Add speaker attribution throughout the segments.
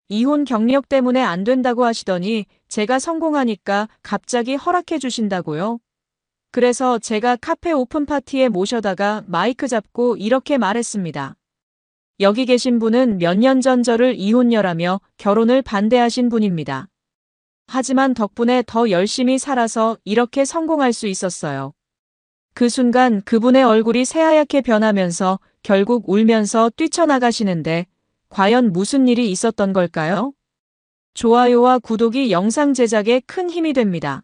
Speaker 1: 이혼 경력 때문에 안 된다고 하시더니 제가 성공하니까 갑자기 허락해 주신다고요? 그래서 제가 카페 오픈 파티에 모셔다가 마이크 잡고 이렇게 말했습니다. 여기 계신 분은 몇 년 전 저를 이혼녀라며 결혼을 반대하신 분입니다. 하지만 덕분에 더 열심히 살아서 이렇게 성공할 수 있었어요. 그 순간 그분의 얼굴이 새하얗게 변하면서 결국 울면서 뛰쳐나가시는데 과연 무슨 일이 있었던 걸까요? 좋아요와 구독이 영상 제작에 큰 힘이 됩니다.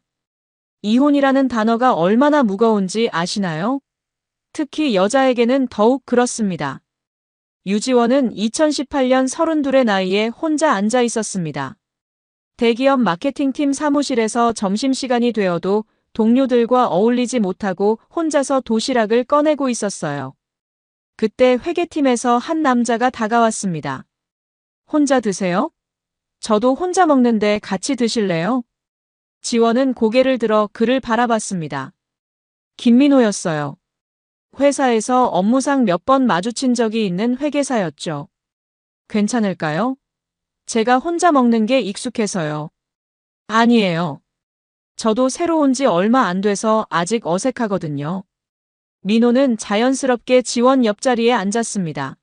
Speaker 1: 이혼이라는 단어가 얼마나 무거운지 아시나요? 특히 여자에게는 더욱 그렇습니다. 유지원은 2018년 32의 나이에 혼자 앉아 있었습니다. 대기업 마케팅팀 사무실에서 점심시간이 되어도 동료들과 어울리지 못하고 혼자서 도시락을 꺼내고 있었어요. 그때 회계팀에서 한 남자가 다가왔습니다. 혼자 드세요? 저도 혼자 먹는데 같이 드실래요? 지원은 고개를 들어 그를 바라봤습니다. 김민호였어요. 회사에서 업무상 몇 번 마주친 적이 있는 회계사였죠. 괜찮을까요? 제가 혼자 먹는 게 익숙해서요. 아니에요. 저도 새로 온 지 얼마 안 돼서 아직 어색하거든요. 민호는 자연스럽게 지원 옆자리에 앉았습니다.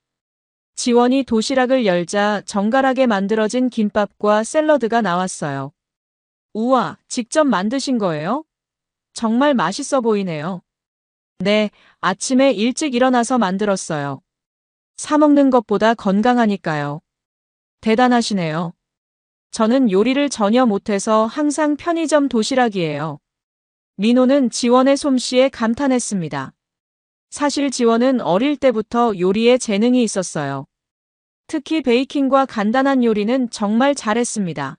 Speaker 1: 지원이 도시락을 열자 정갈하게 만들어진 김밥과 샐러드가 나왔어요. 우와, 직접 만드신 거예요? 정말 맛있어 보이네요. 네, 아침에 일찍 일어나서 만들었어요. 사 먹는 것보다 건강하니까요. 대단하시네요. 저는 요리를 전혀 못해서 항상 편의점 도시락이에요. 민호는 지원의 솜씨에 감탄했습니다. 사실 지원은 어릴 때부터 요리에 재능이 있었어요. 특히 베이킹과 간단한 요리는 정말 잘했습니다.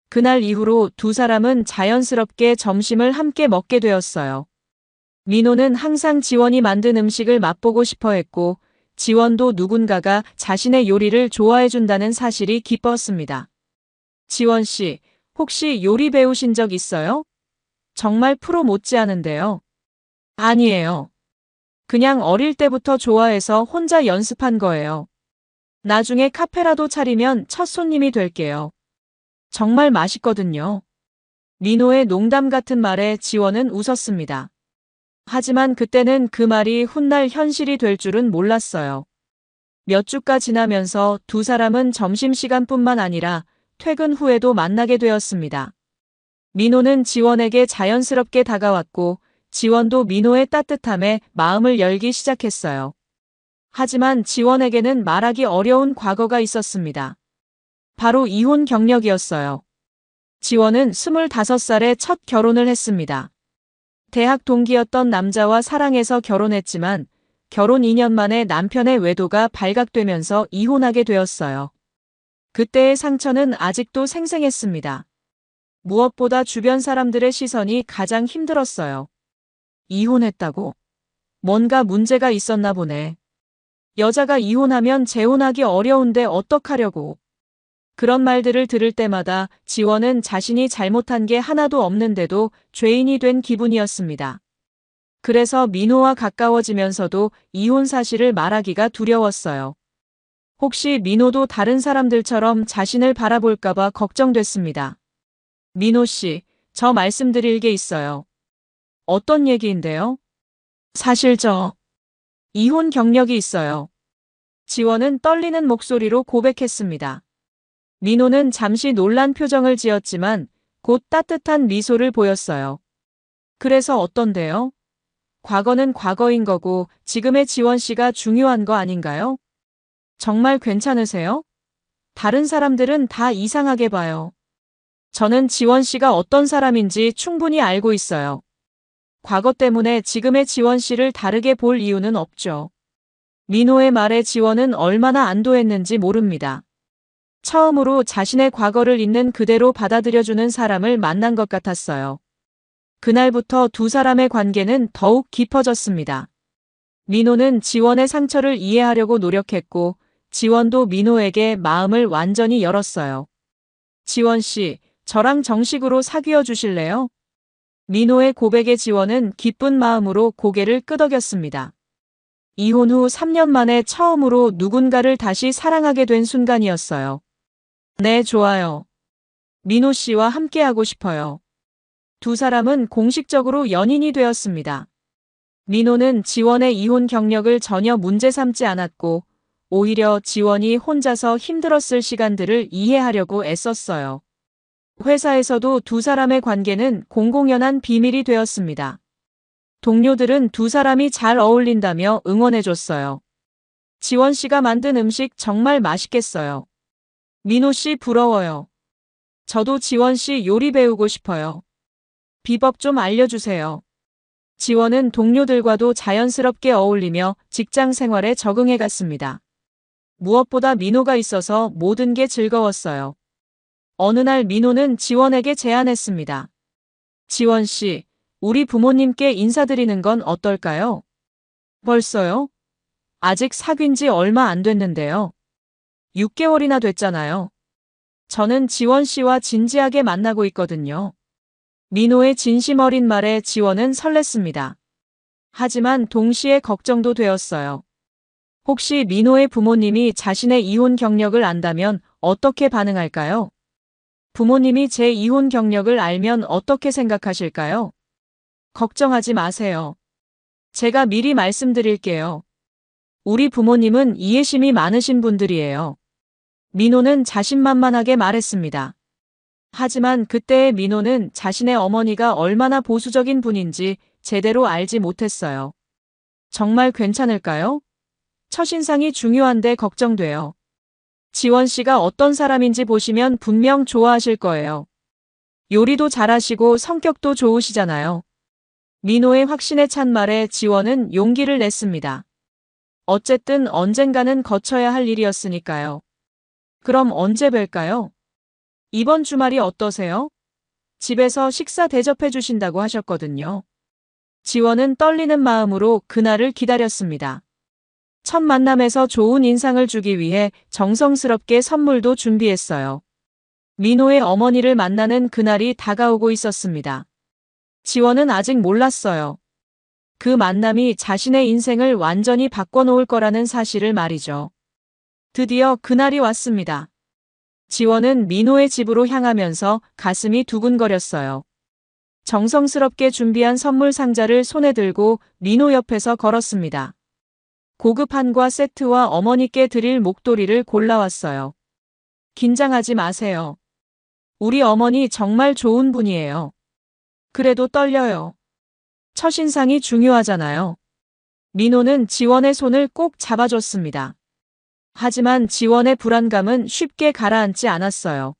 Speaker 1: 그날 이후로 두 사람은 자연스럽게 점심을 함께 먹게 되었어요. 민호는 항상 지원이 만든 음식을 맛보고 싶어 했고, 지원도 누군가가 자신의 요리를 좋아해준다는 사실이 기뻤습니다. 지원 씨, 혹시 요리 배우신 적 있어요? 정말 프로 못지않은데요. 아니에요. 그냥 어릴 때부터 좋아해서 혼자 연습한 거예요. 나중에 카페라도 차리면 첫 손님이 될게요. 정말 맛있거든요. 민호의 농담 같은 말에 지원은 웃었습니다. 하지만 그때는 그 말이 훗날 현실이 될 줄은 몰랐어요. 몇 주가 지나면서 두 사람은 점심시간뿐만 아니라 퇴근 후에도 만나게 되었습니다. 민호는 지원에게 자연스럽게 다가왔고 지원도 민호의 따뜻함에 마음을 열기 시작했어요. 하지만 지원에게는 말하기 어려운 과거가 있었습니다. 바로 이혼 경력이었어요. 지원은 25살에 첫 결혼을 했습니다. 대학 동기였던 남자와 사랑해서 결혼했지만 결혼 2년 만에 남편의 외도가 발각되면서 이혼하게 되었어요. 그때의 상처는 아직도 생생했습니다. 무엇보다 주변 사람들의 시선이 가장 힘들었어요. 이혼했다고? 뭔가 문제가 있었나 보네. 여자가 이혼하면 재혼하기 어려운데 어떡하려고. 그런 말들을 들을 때마다 지원은 자신이 잘못한 게 하나도 없는데도 죄인이 된 기분이었습니다. 그래서 민호와 가까워지면서도 이혼 사실을 말하기가 두려웠어요. 혹시 민호도 다른 사람들처럼 자신을 바라볼까봐 걱정됐습니다. 민호 씨, 저 말씀드릴 게 있어요. 어떤 얘기인데요? 사실 저 이혼 경력이 있어요. 지원은 떨리는 목소리로 고백했습니다. 민호는 잠시 놀란 표정을 지었지만 곧 따뜻한 미소를 보였어요. 그래서 어떤데요? 과거는 과거인 거고 지금의 지원 씨가 중요한 거 아닌가요? 정말 괜찮으세요? 다른 사람들은 다 이상하게 봐요. 저는 지원 씨가 어떤 사람인지 충분히 알고 있어요. 과거 때문에 지금의 지원 씨를 다르게 볼 이유는 없죠. 민호의 말에 지원은 얼마나 안도했는지 모릅니다. 처음으로 자신의 과거를 있는 그대로 받아들여주는 사람을 만난 것 같았어요. 그날부터 두 사람의 관계는 더욱 깊어졌습니다. 민호는 지원의 상처를 이해하려고 노력했고, 지원도 민호에게 마음을 완전히 열었어요. 지원 씨, 저랑 정식으로 사귀어 주실래요? 민호의 고백에 지원은 기쁜 마음으로 고개를 끄덕였습니다. 이혼 후 3년 만에 처음으로 누군가를 다시 사랑하게 된 순간이었어요. 네, 좋아요. 민호 씨와 함께하고 싶어요. 두 사람은 공식적으로 연인이 되었습니다. 민호는 지원의 이혼 경력을 전혀 문제 삼지 않았고, 오히려 지원이 혼자서 힘들었을 시간들을 이해하려고 애썼어요. 회사에서도 두 사람의 관계는 공공연한 비밀이 되었습니다. 동료들은 두 사람이 잘 어울린다며 응원해줬어요. 지원 씨가 만든 음식 정말 맛있겠어요. 민호 씨 부러워요. 저도 지원 씨 요리 배우고 싶어요. 비법 좀 알려주세요. 지원은 동료들과도 자연스럽게 어울리며 직장 생활에 적응해 갔습니다. 무엇보다 민호가 있어서 모든 게 즐거웠어요. 어느 날 민호는 지원에게 제안했습니다. 지원 씨, 우리 부모님께 인사드리는 건 어떨까요? 벌써요? 아직 사귄 지 얼마 안 됐는데요. 6개월이나 됐잖아요. 저는 지원 씨와 진지하게 만나고 있거든요. 민호의 진심 어린 말에 지원은 설렜습니다. 하지만 동시에 걱정도 되었어요. 혹시 민호의 부모님이 자신의 이혼 경력을 안다면 어떻게 반응할까요? 부모님이 제 이혼 경력을 알면 어떻게 생각하실까요? 걱정하지 마세요. 제가 미리 말씀드릴게요. 우리 부모님은 이해심이 많으신 분들이에요. 민호는 자신만만하게 말했습니다. 하지만 그때의 민호는 자신의 어머니가 얼마나 보수적인 분인지 제대로 알지 못했어요. 정말 괜찮을까요? 첫인상이 중요한데 걱정돼요. 지원 씨가 어떤 사람인지 보시면 분명 좋아하실 거예요. 요리도 잘하시고 성격도 좋으시잖아요. 민호의 확신에 찬 말에 지원은 용기를 냈습니다. 어쨌든 언젠가는 거쳐야 할 일이었으니까요. 그럼 언제 뵐까요? 이번 주말이 어떠세요? 집에서 식사 대접해 주신다고 하셨거든요. 지원은 떨리는 마음으로 그날을 기다렸습니다. 첫 만남에서 좋은 인상을 주기 위해 정성스럽게 선물도 준비했어요. 민호의 어머니를 만나는 그날이 다가오고 있었습니다. 지원은 아직 몰랐어요. 그 만남이 자신의 인생을 완전히 바꿔놓을 거라는 사실을 말이죠. 드디어 그날이 왔습니다. 지원은 민호의 집으로 향하면서 가슴이 두근거렸어요. 정성스럽게 준비한 선물 상자를 손에 들고 민호 옆에서 걸었습니다. 고급 한과 세트와 어머니께 드릴 목도리를 골라왔어요. 긴장하지 마세요. 우리 어머니 정말 좋은 분이에요. 그래도 떨려요. 첫인상이 중요하잖아요. 민호는 지원의 손을 꼭 잡아줬습니다. 하지만 지원의 불안감은 쉽게 가라앉지 않았어요.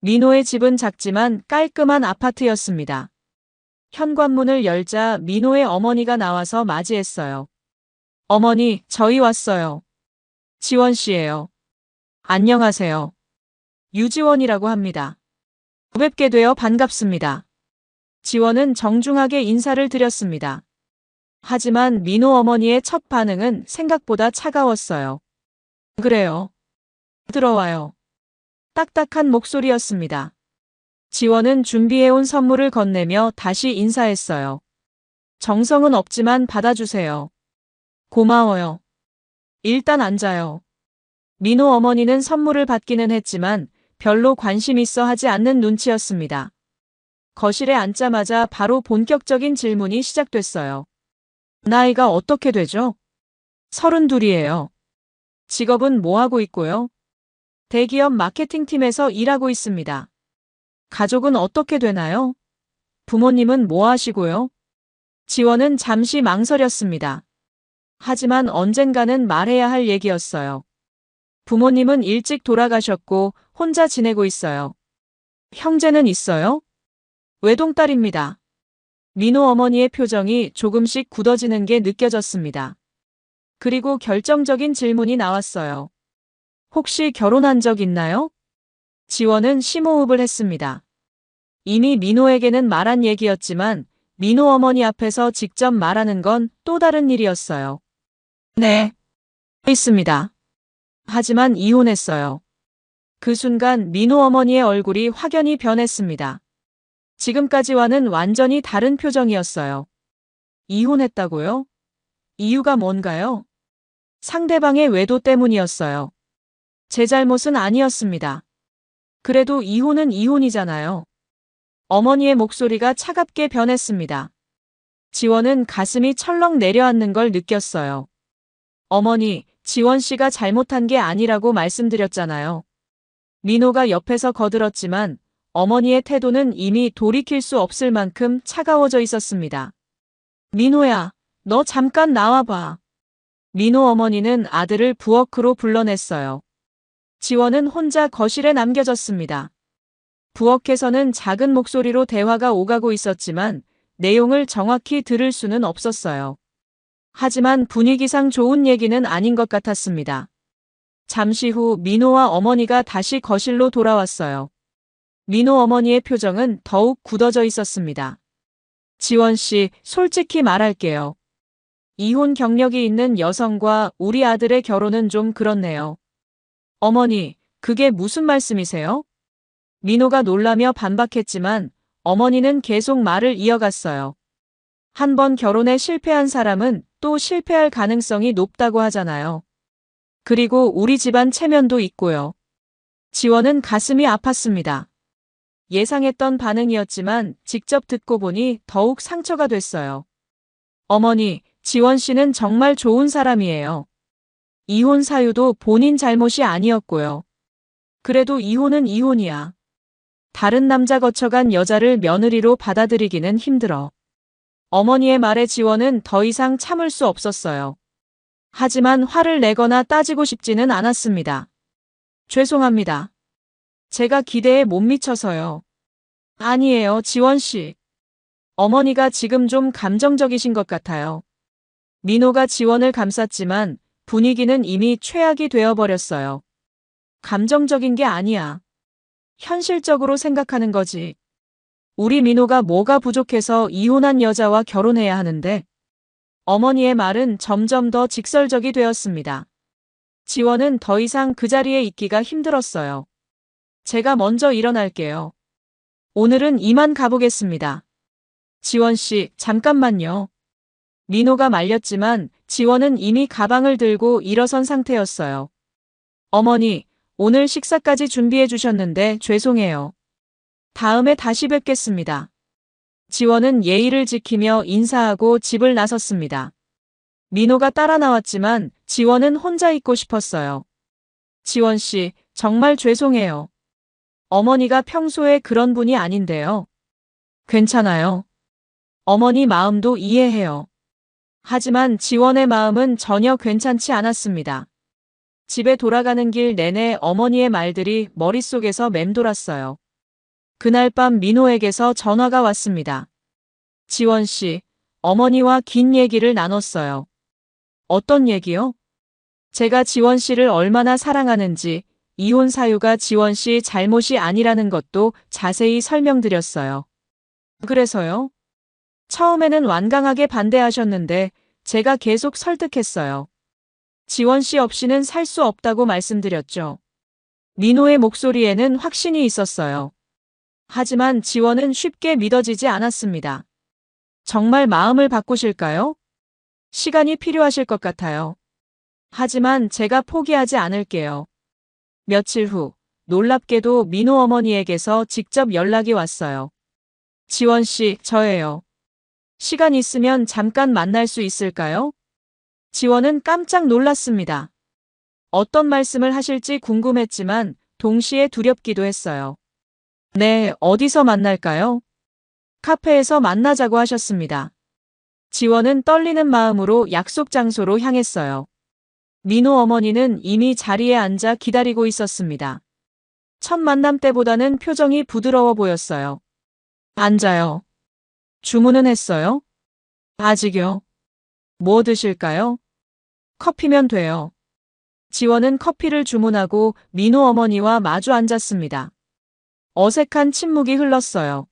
Speaker 1: 민호의 집은 작지만 깔끔한 아파트였습니다. 현관문을 열자 민호의 어머니가 나와서 맞이했어요. 어머니, 저희 왔어요. 지원 씨예요. 안녕하세요. 유지원이라고 합니다. 뵙게 되어 반갑습니다. 지원은 정중하게 인사를 드렸습니다. 하지만 민호 어머니의 첫 반응은 생각보다 차가웠어요. 그래요. 들어와요. 딱딱한 목소리였습니다. 지원은 준비해온 선물을 건네며 다시 인사했어요. 정성은 없지만 받아주세요. 고마워요. 일단 앉아요. 민호 어머니는 선물을 받기는 했지만 별로 관심 있어 하지 않는 눈치였습니다. 거실에 앉자마자 바로 본격적인 질문이 시작됐어요. 나이가 어떻게 되죠? 32이에요. 직업은 뭐 하고 있고요? 대기업 마케팅팀에서 일하고 있습니다. 가족은 어떻게 되나요? 부모님은 뭐 하시고요? 지원은 잠시 망설였습니다. 하지만 언젠가는 말해야 할 얘기였어요. 부모님은 일찍 돌아가셨고 혼자 지내고 있어요. 형제는 있어요? 외동딸입니다. 민호 어머니의 표정이 조금씩 굳어지는 게 느껴졌습니다. 그리고 결정적인 질문이 나왔어요. 혹시 결혼한 적 있나요? 지원은 심호흡을 했습니다. 이미 민호에게는 말한 얘기였지만 민호 어머니 앞에서 직접 말하는 건 또 다른 일이었어요. 네, 있습니다. 하지만 이혼했어요. 그 순간 민호 어머니의 얼굴이 확연히 변했습니다. 지금까지와는 완전히 다른 표정이었어요. 이혼했다고요? 이유가 뭔가요? 상대방의 외도 때문이었어요. 제 잘못은 아니었습니다. 그래도 이혼은 이혼이잖아요. 어머니의 목소리가 차갑게 변했습니다. 지원은 가슴이 철렁 내려앉는 걸 느꼈어요. 어머니, 지원 씨가 잘못한 게 아니라고 말씀드렸잖아요. 민호가 옆에서 거들었지만 어머니의 태도는 이미 돌이킬 수 없을 만큼 차가워져 있었습니다. 민호야, 너 잠깐 나와봐. 민호 어머니는 아들을 부엌으로 불러냈어요. 지원은 혼자 거실에 남겨졌습니다. 부엌에서는 작은 목소리로 대화가 오가고 있었지만 내용을 정확히 들을 수는 없었어요. 하지만 분위기상 좋은 얘기는 아닌 것 같았습니다. 잠시 후 민호와 어머니가 다시 거실로 돌아왔어요. 민호 어머니의 표정은 더욱 굳어져 있었습니다. 지원 씨, 솔직히 말할게요. 이혼 경력이 있는 여성과 우리 아들의 결혼은 좀 그렇네요. 어머니, 그게 무슨 말씀이세요? 민호가 놀라며 반박했지만 어머니는 계속 말을 이어갔어요. 한 번 결혼에 실패한 사람은 또 실패할 가능성이 높다고 하잖아요. 그리고 우리 집안 체면도 있고요. 지원은 가슴이 아팠습니다. 예상했던 반응이었지만 직접 듣고 보니 더욱 상처가 됐어요. 어머니, 지원 씨는 정말 좋은 사람이에요. 이혼 사유도 본인 잘못이 아니었고요. 그래도 이혼은 이혼이야. 다른 남자 거쳐간 여자를 며느리로 받아들이기는 힘들어. 어머니의 말에 지원은 더 이상 참을 수 없었어요. 하지만 화를 내거나 따지고 싶지는 않았습니다. 죄송합니다. 제가 기대에 못 미쳐서요. 아니에요, 지원 씨. 어머니가 지금 좀 감정적이신 것 같아요. 민호가 지원을 감쌌지만 분위기는 이미 최악이 되어버렸어요. 감정적인 게 아니야. 현실적으로 생각하는 거지. 우리 민호가 뭐가 부족해서 이혼한 여자와 결혼해야 하는데? 어머니의 말은 점점 더 직설적이 되었습니다. 지원은 더 이상 그 자리에 있기가 힘들었어요. 제가 먼저 일어날게요. 오늘은 이만 가보겠습니다. 지원 씨, 잠깐만요. 민호가 말렸지만 지원은 이미 가방을 들고 일어선 상태였어요. 어머니, 오늘 식사까지 준비해 주셨는데 죄송해요. 다음에 다시 뵙겠습니다. 지원은 예의를 지키며 인사하고 집을 나섰습니다. 민호가 따라 나왔지만 지원은 혼자 있고 싶었어요. 지원 씨, 정말 죄송해요. 어머니가 평소에 그런 분이 아닌데요. 괜찮아요. 어머니 마음도 이해해요. 하지만 지원의 마음은 전혀 괜찮지 않았습니다. 집에 돌아가는 길 내내 어머니의 말들이 머릿속에서 맴돌았어요. 그날 밤 민호에게서 전화가 왔습니다. 지원 씨, 어머니와 긴 얘기를 나눴어요. 어떤 얘기요? 제가 지원 씨를 얼마나 사랑하는지, 이혼 사유가 지원 씨 잘못이 아니라는 것도 자세히 설명드렸어요. 그래서요? 처음에는 완강하게 반대하셨는데 제가 계속 설득했어요. 지원 씨 없이는 살 수 없다고 말씀드렸죠. 민호의 목소리에는 확신이 있었어요. 하지만 지원은 쉽게 믿어지지 않았습니다. 정말 마음을 바꾸실까요? 시간이 필요하실 것 같아요. 하지만 제가 포기하지 않을게요. 며칠 후, 놀랍게도 민호 어머니에게서 직접 연락이 왔어요. 지원 씨, 저예요. 시간 있으면 잠깐 만날 수 있을까요? 지원은 깜짝 놀랐습니다. 어떤 말씀을 하실지 궁금했지만 동시에 두렵기도 했어요. 네, 어디서 만날까요? 카페에서 만나자고 하셨습니다. 지원은 떨리는 마음으로 약속 장소로 향했어요. 민호 어머니는 이미 자리에 앉아 기다리고 있었습니다. 첫 만남 때보다는 표정이 부드러워 보였어요. 앉아요. 주문은 했어요? 아직요. 뭐 드실까요? 커피면 돼요. 지원은 커피를 주문하고 민호 어머니와 마주 앉았습니다. 어색한 침묵이 흘렀어요.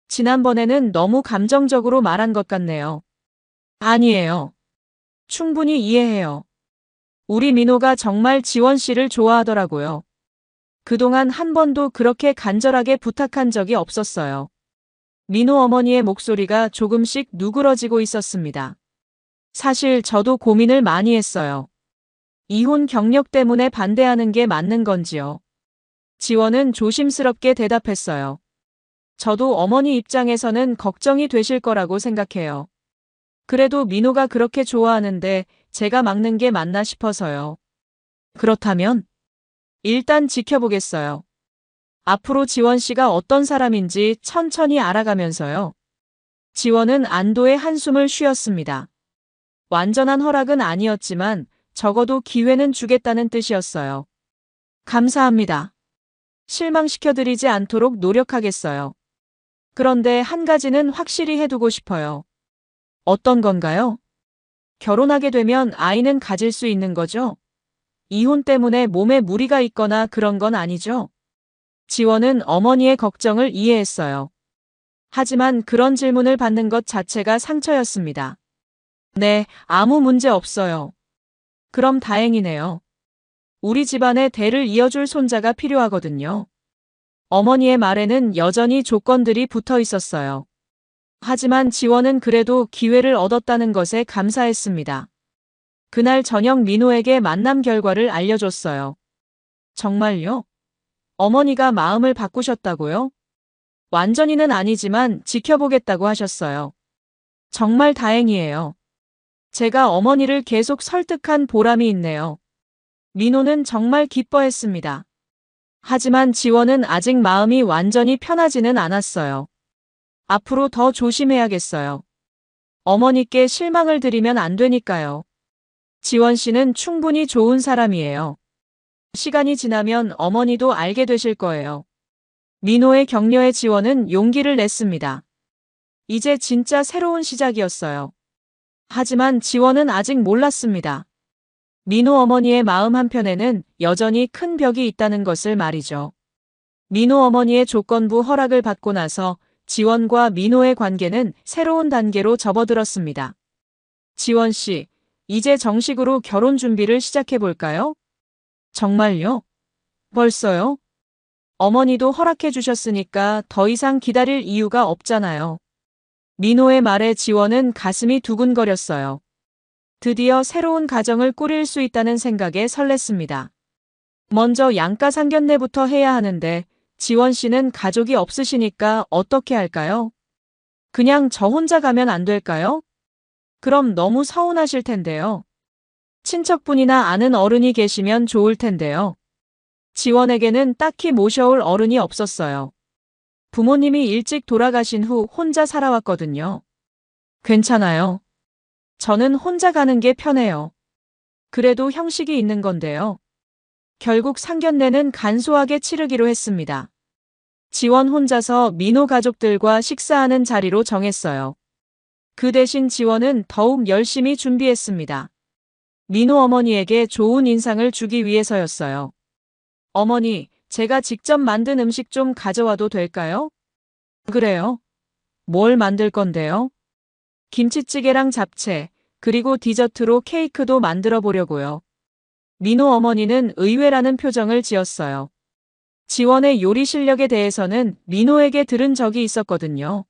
Speaker 1: 지난번에는 너무 감정적으로 말한 것 같네요. 아니에요. 충분히 이해해요. 우리 민호가 정말 지원 씨를 좋아하더라고요. 그동안 한 번도 그렇게 간절하게 부탁한 적이 없었어요. 민호 어머니의 목소리가 조금씩 누그러지고 있었습니다. 사실 저도 고민을 많이 했어요. 이혼 경력 때문에 반대하는 게 맞는 건지요. 지원은 조심스럽게 대답했어요. 저도 어머니 입장에서는 걱정이 되실 거라고 생각해요. 그래도 민호가 그렇게 좋아하는데 제가 막는 게 맞나 싶어서요. 그렇다면 일단 지켜보겠어요. 앞으로 지원 씨가 어떤 사람인지 천천히 알아가면서요. 지원은 안도의 한숨을 쉬었습니다. 완전한 허락은 아니었지만 적어도 기회는 주겠다는 뜻이었어요. 감사합니다. 실망시켜드리지 않도록 노력하겠어요. 그런데 한 가지는 확실히 해두고 싶어요. 어떤 건가요? 결혼하게 되면 아이는 가질 수 있는 거죠? 이혼 때문에 몸에 무리가 있거나 그런 건 아니죠? 지원은 어머니의 걱정을 이해했어요. 하지만 그런 질문을 받는 것 자체가 상처였습니다. 네, 아무 문제 없어요. 그럼 다행이네요. 우리 집안의 대를 이어줄 손자가 필요하거든요. 어머니의 말에는 여전히 조건들이 붙어 있었어요. 하지만 지원은 그래도 기회를 얻었다는 것에 감사했습니다. 그날 저녁 민호에게 만남 결과를 알려줬어요. 정말요? 어머니가 마음을 바꾸셨다고요? 완전히는 아니지만 지켜보겠다고 하셨어요. 정말 다행이에요. 제가 어머니를 계속 설득한 보람이 있네요. 민호는 정말 기뻐했습니다. 하지만 지원은 아직 마음이 완전히 편하지는 않았어요. 앞으로 더 조심해야겠어요. 어머니께 실망을 드리면 안 되니까요. 지원 씨는 충분히 좋은 사람이에요. 시간이 지나면 어머니도 알게 되실 거예요. 민호의 격려에 지원은 용기를 냈습니다. 이제 진짜 새로운 시작이었어요. 하지만 지원은 아직 몰랐습니다. 민호 어머니의 마음 한편에는 여전히 큰 벽이 있다는 것을 말이죠. 민호 어머니의 조건부 허락을 받고 나서 지원과 민호의 관계는 새로운 단계로 접어들었습니다. 지원 씨, 이제 정식으로 결혼 준비를 시작해 볼까요? 정말요? 벌써요? 어머니도 허락해 주셨으니까 더 이상 기다릴 이유가 없잖아요. 민호의 말에 지원은 가슴이 두근거렸어요. 드디어 새로운 가정을 꾸릴 수 있다는 생각에 설렜습니다. 먼저 양가 상견례부터 해야 하는데 지원 씨는 가족이 없으시니까 어떻게 할까요? 그냥 저 혼자 가면 안 될까요? 그럼 너무 서운하실 텐데요. 친척분이나 아는 어른이 계시면 좋을 텐데요. 지원에게는 딱히 모셔올 어른이 없었어요. 부모님이 일찍 돌아가신 후 혼자 살아왔거든요. 괜찮아요. 저는 혼자 가는 게 편해요. 그래도 형식이 있는 건데요. 결국 상견례는 간소하게 치르기로 했습니다. 지원 혼자서 민호 가족들과 식사하는 자리로 정했어요. 그 대신 지원은 더욱 열심히 준비했습니다. 민호 어머니에게 좋은 인상을 주기 위해서였어요. 어머니, 제가 직접 만든 음식 좀 가져와도 될까요? 그래요. 뭘 만들 건데요? 김치찌개랑 잡채, 그리고 디저트로 케이크도 만들어 보려고요. 민호 어머니는 의외라는 표정을 지었어요. 지원의 요리 실력에 대해서는 민호에게 들은 적이 있었거든요.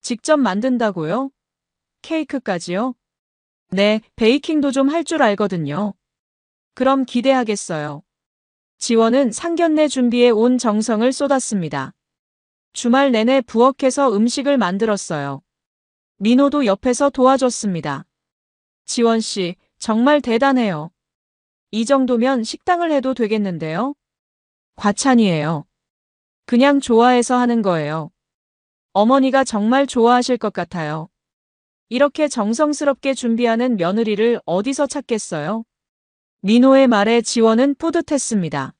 Speaker 1: 직접 만든다고요? 케이크까지요? 네, 베이킹도 좀 할 줄 알거든요. 그럼 기대하겠어요. 지원은 상견례 준비에 온 정성을 쏟았습니다. 주말 내내 부엌에서 음식을 만들었어요. 민호도 옆에서 도와줬습니다. 지원 씨, 정말 대단해요. 이 정도면 식당을 해도 되겠는데요? 과찬이에요. 그냥 좋아해서 하는 거예요. 어머니가 정말 좋아하실 것 같아요. 이렇게 정성스럽게 준비하는 며느리를 어디서 찾겠어요? 민호의 말에 지원은 뿌듯했습니다.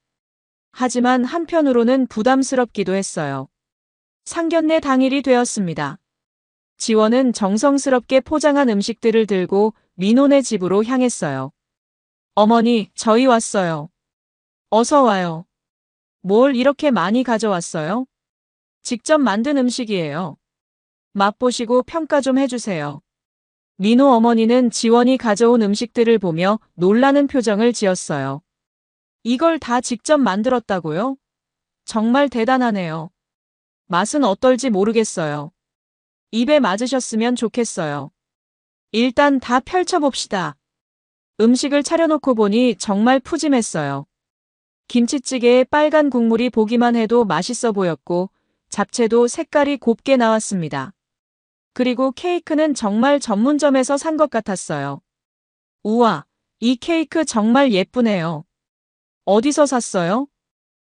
Speaker 1: 하지만 한편으로는 부담스럽기도 했어요. 상견례 당일이 되었습니다. 지원은 정성스럽게 포장한 음식들을 들고 민호네 집으로 향했어요. 어머니, 저희 왔어요. 어서 와요. 뭘 이렇게 많이 가져왔어요? 직접 만든 음식이에요. 맛보시고 평가 좀 해주세요. 민호 어머니는 지원이 가져온 음식들을 보며 놀라는 표정을 지었어요. 이걸 다 직접 만들었다고요? 정말 대단하네요. 맛은 어떨지 모르겠어요. 입에 맞으셨으면 좋겠어요. 일단 다 펼쳐봅시다. 음식을 차려놓고 보니 정말 푸짐했어요. 김치찌개에 빨간 국물이 보기만 해도 맛있어 보였고 잡채도 색깔이 곱게 나왔습니다. 그리고 케이크는 정말 전문점에서 산 것 같았어요. 우와, 이 케이크 정말 예쁘네요. 어디서 샀어요?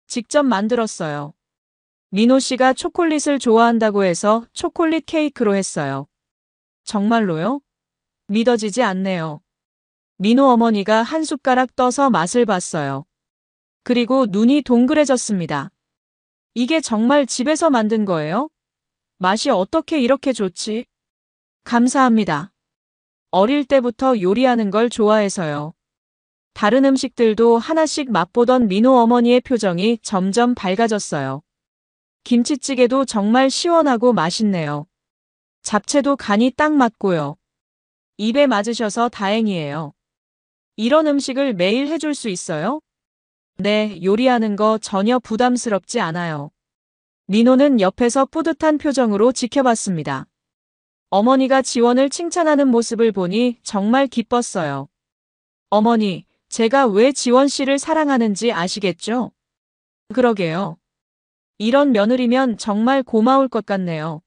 Speaker 1: 직접 만들었어요. 민호 씨가 초콜릿을 좋아한다고 해서 초콜릿 케이크로 했어요. 정말로요? 믿어지지 않네요. 민호 어머니가 한 숟가락 떠서 맛을 봤어요. 그리고 눈이 동그래졌습니다. 이게 정말 집에서 만든 거예요? 맛이 어떻게 이렇게 좋지? 감사합니다. 어릴 때부터 요리하는 걸 좋아해서요. 다른 음식들도 하나씩 맛보던 민호 어머니의 표정이 점점 밝아졌어요. 김치찌개도 정말 시원하고 맛있네요. 잡채도 간이 딱 맞고요. 입에 맞으셔서 다행이에요. 이런 음식을 매일 해줄 수 있어요? 네, 요리하는 거 전혀 부담스럽지 않아요. 민호는 옆에서 뿌듯한 표정으로 지켜봤습니다. 어머니가 지원을 칭찬하는 모습을 보니 정말 기뻤어요. 어머니, 제가 왜 지원 씨를 사랑하는지 아시겠죠? 그러게요. 이런 며느리면 정말 고마울 것 같네요.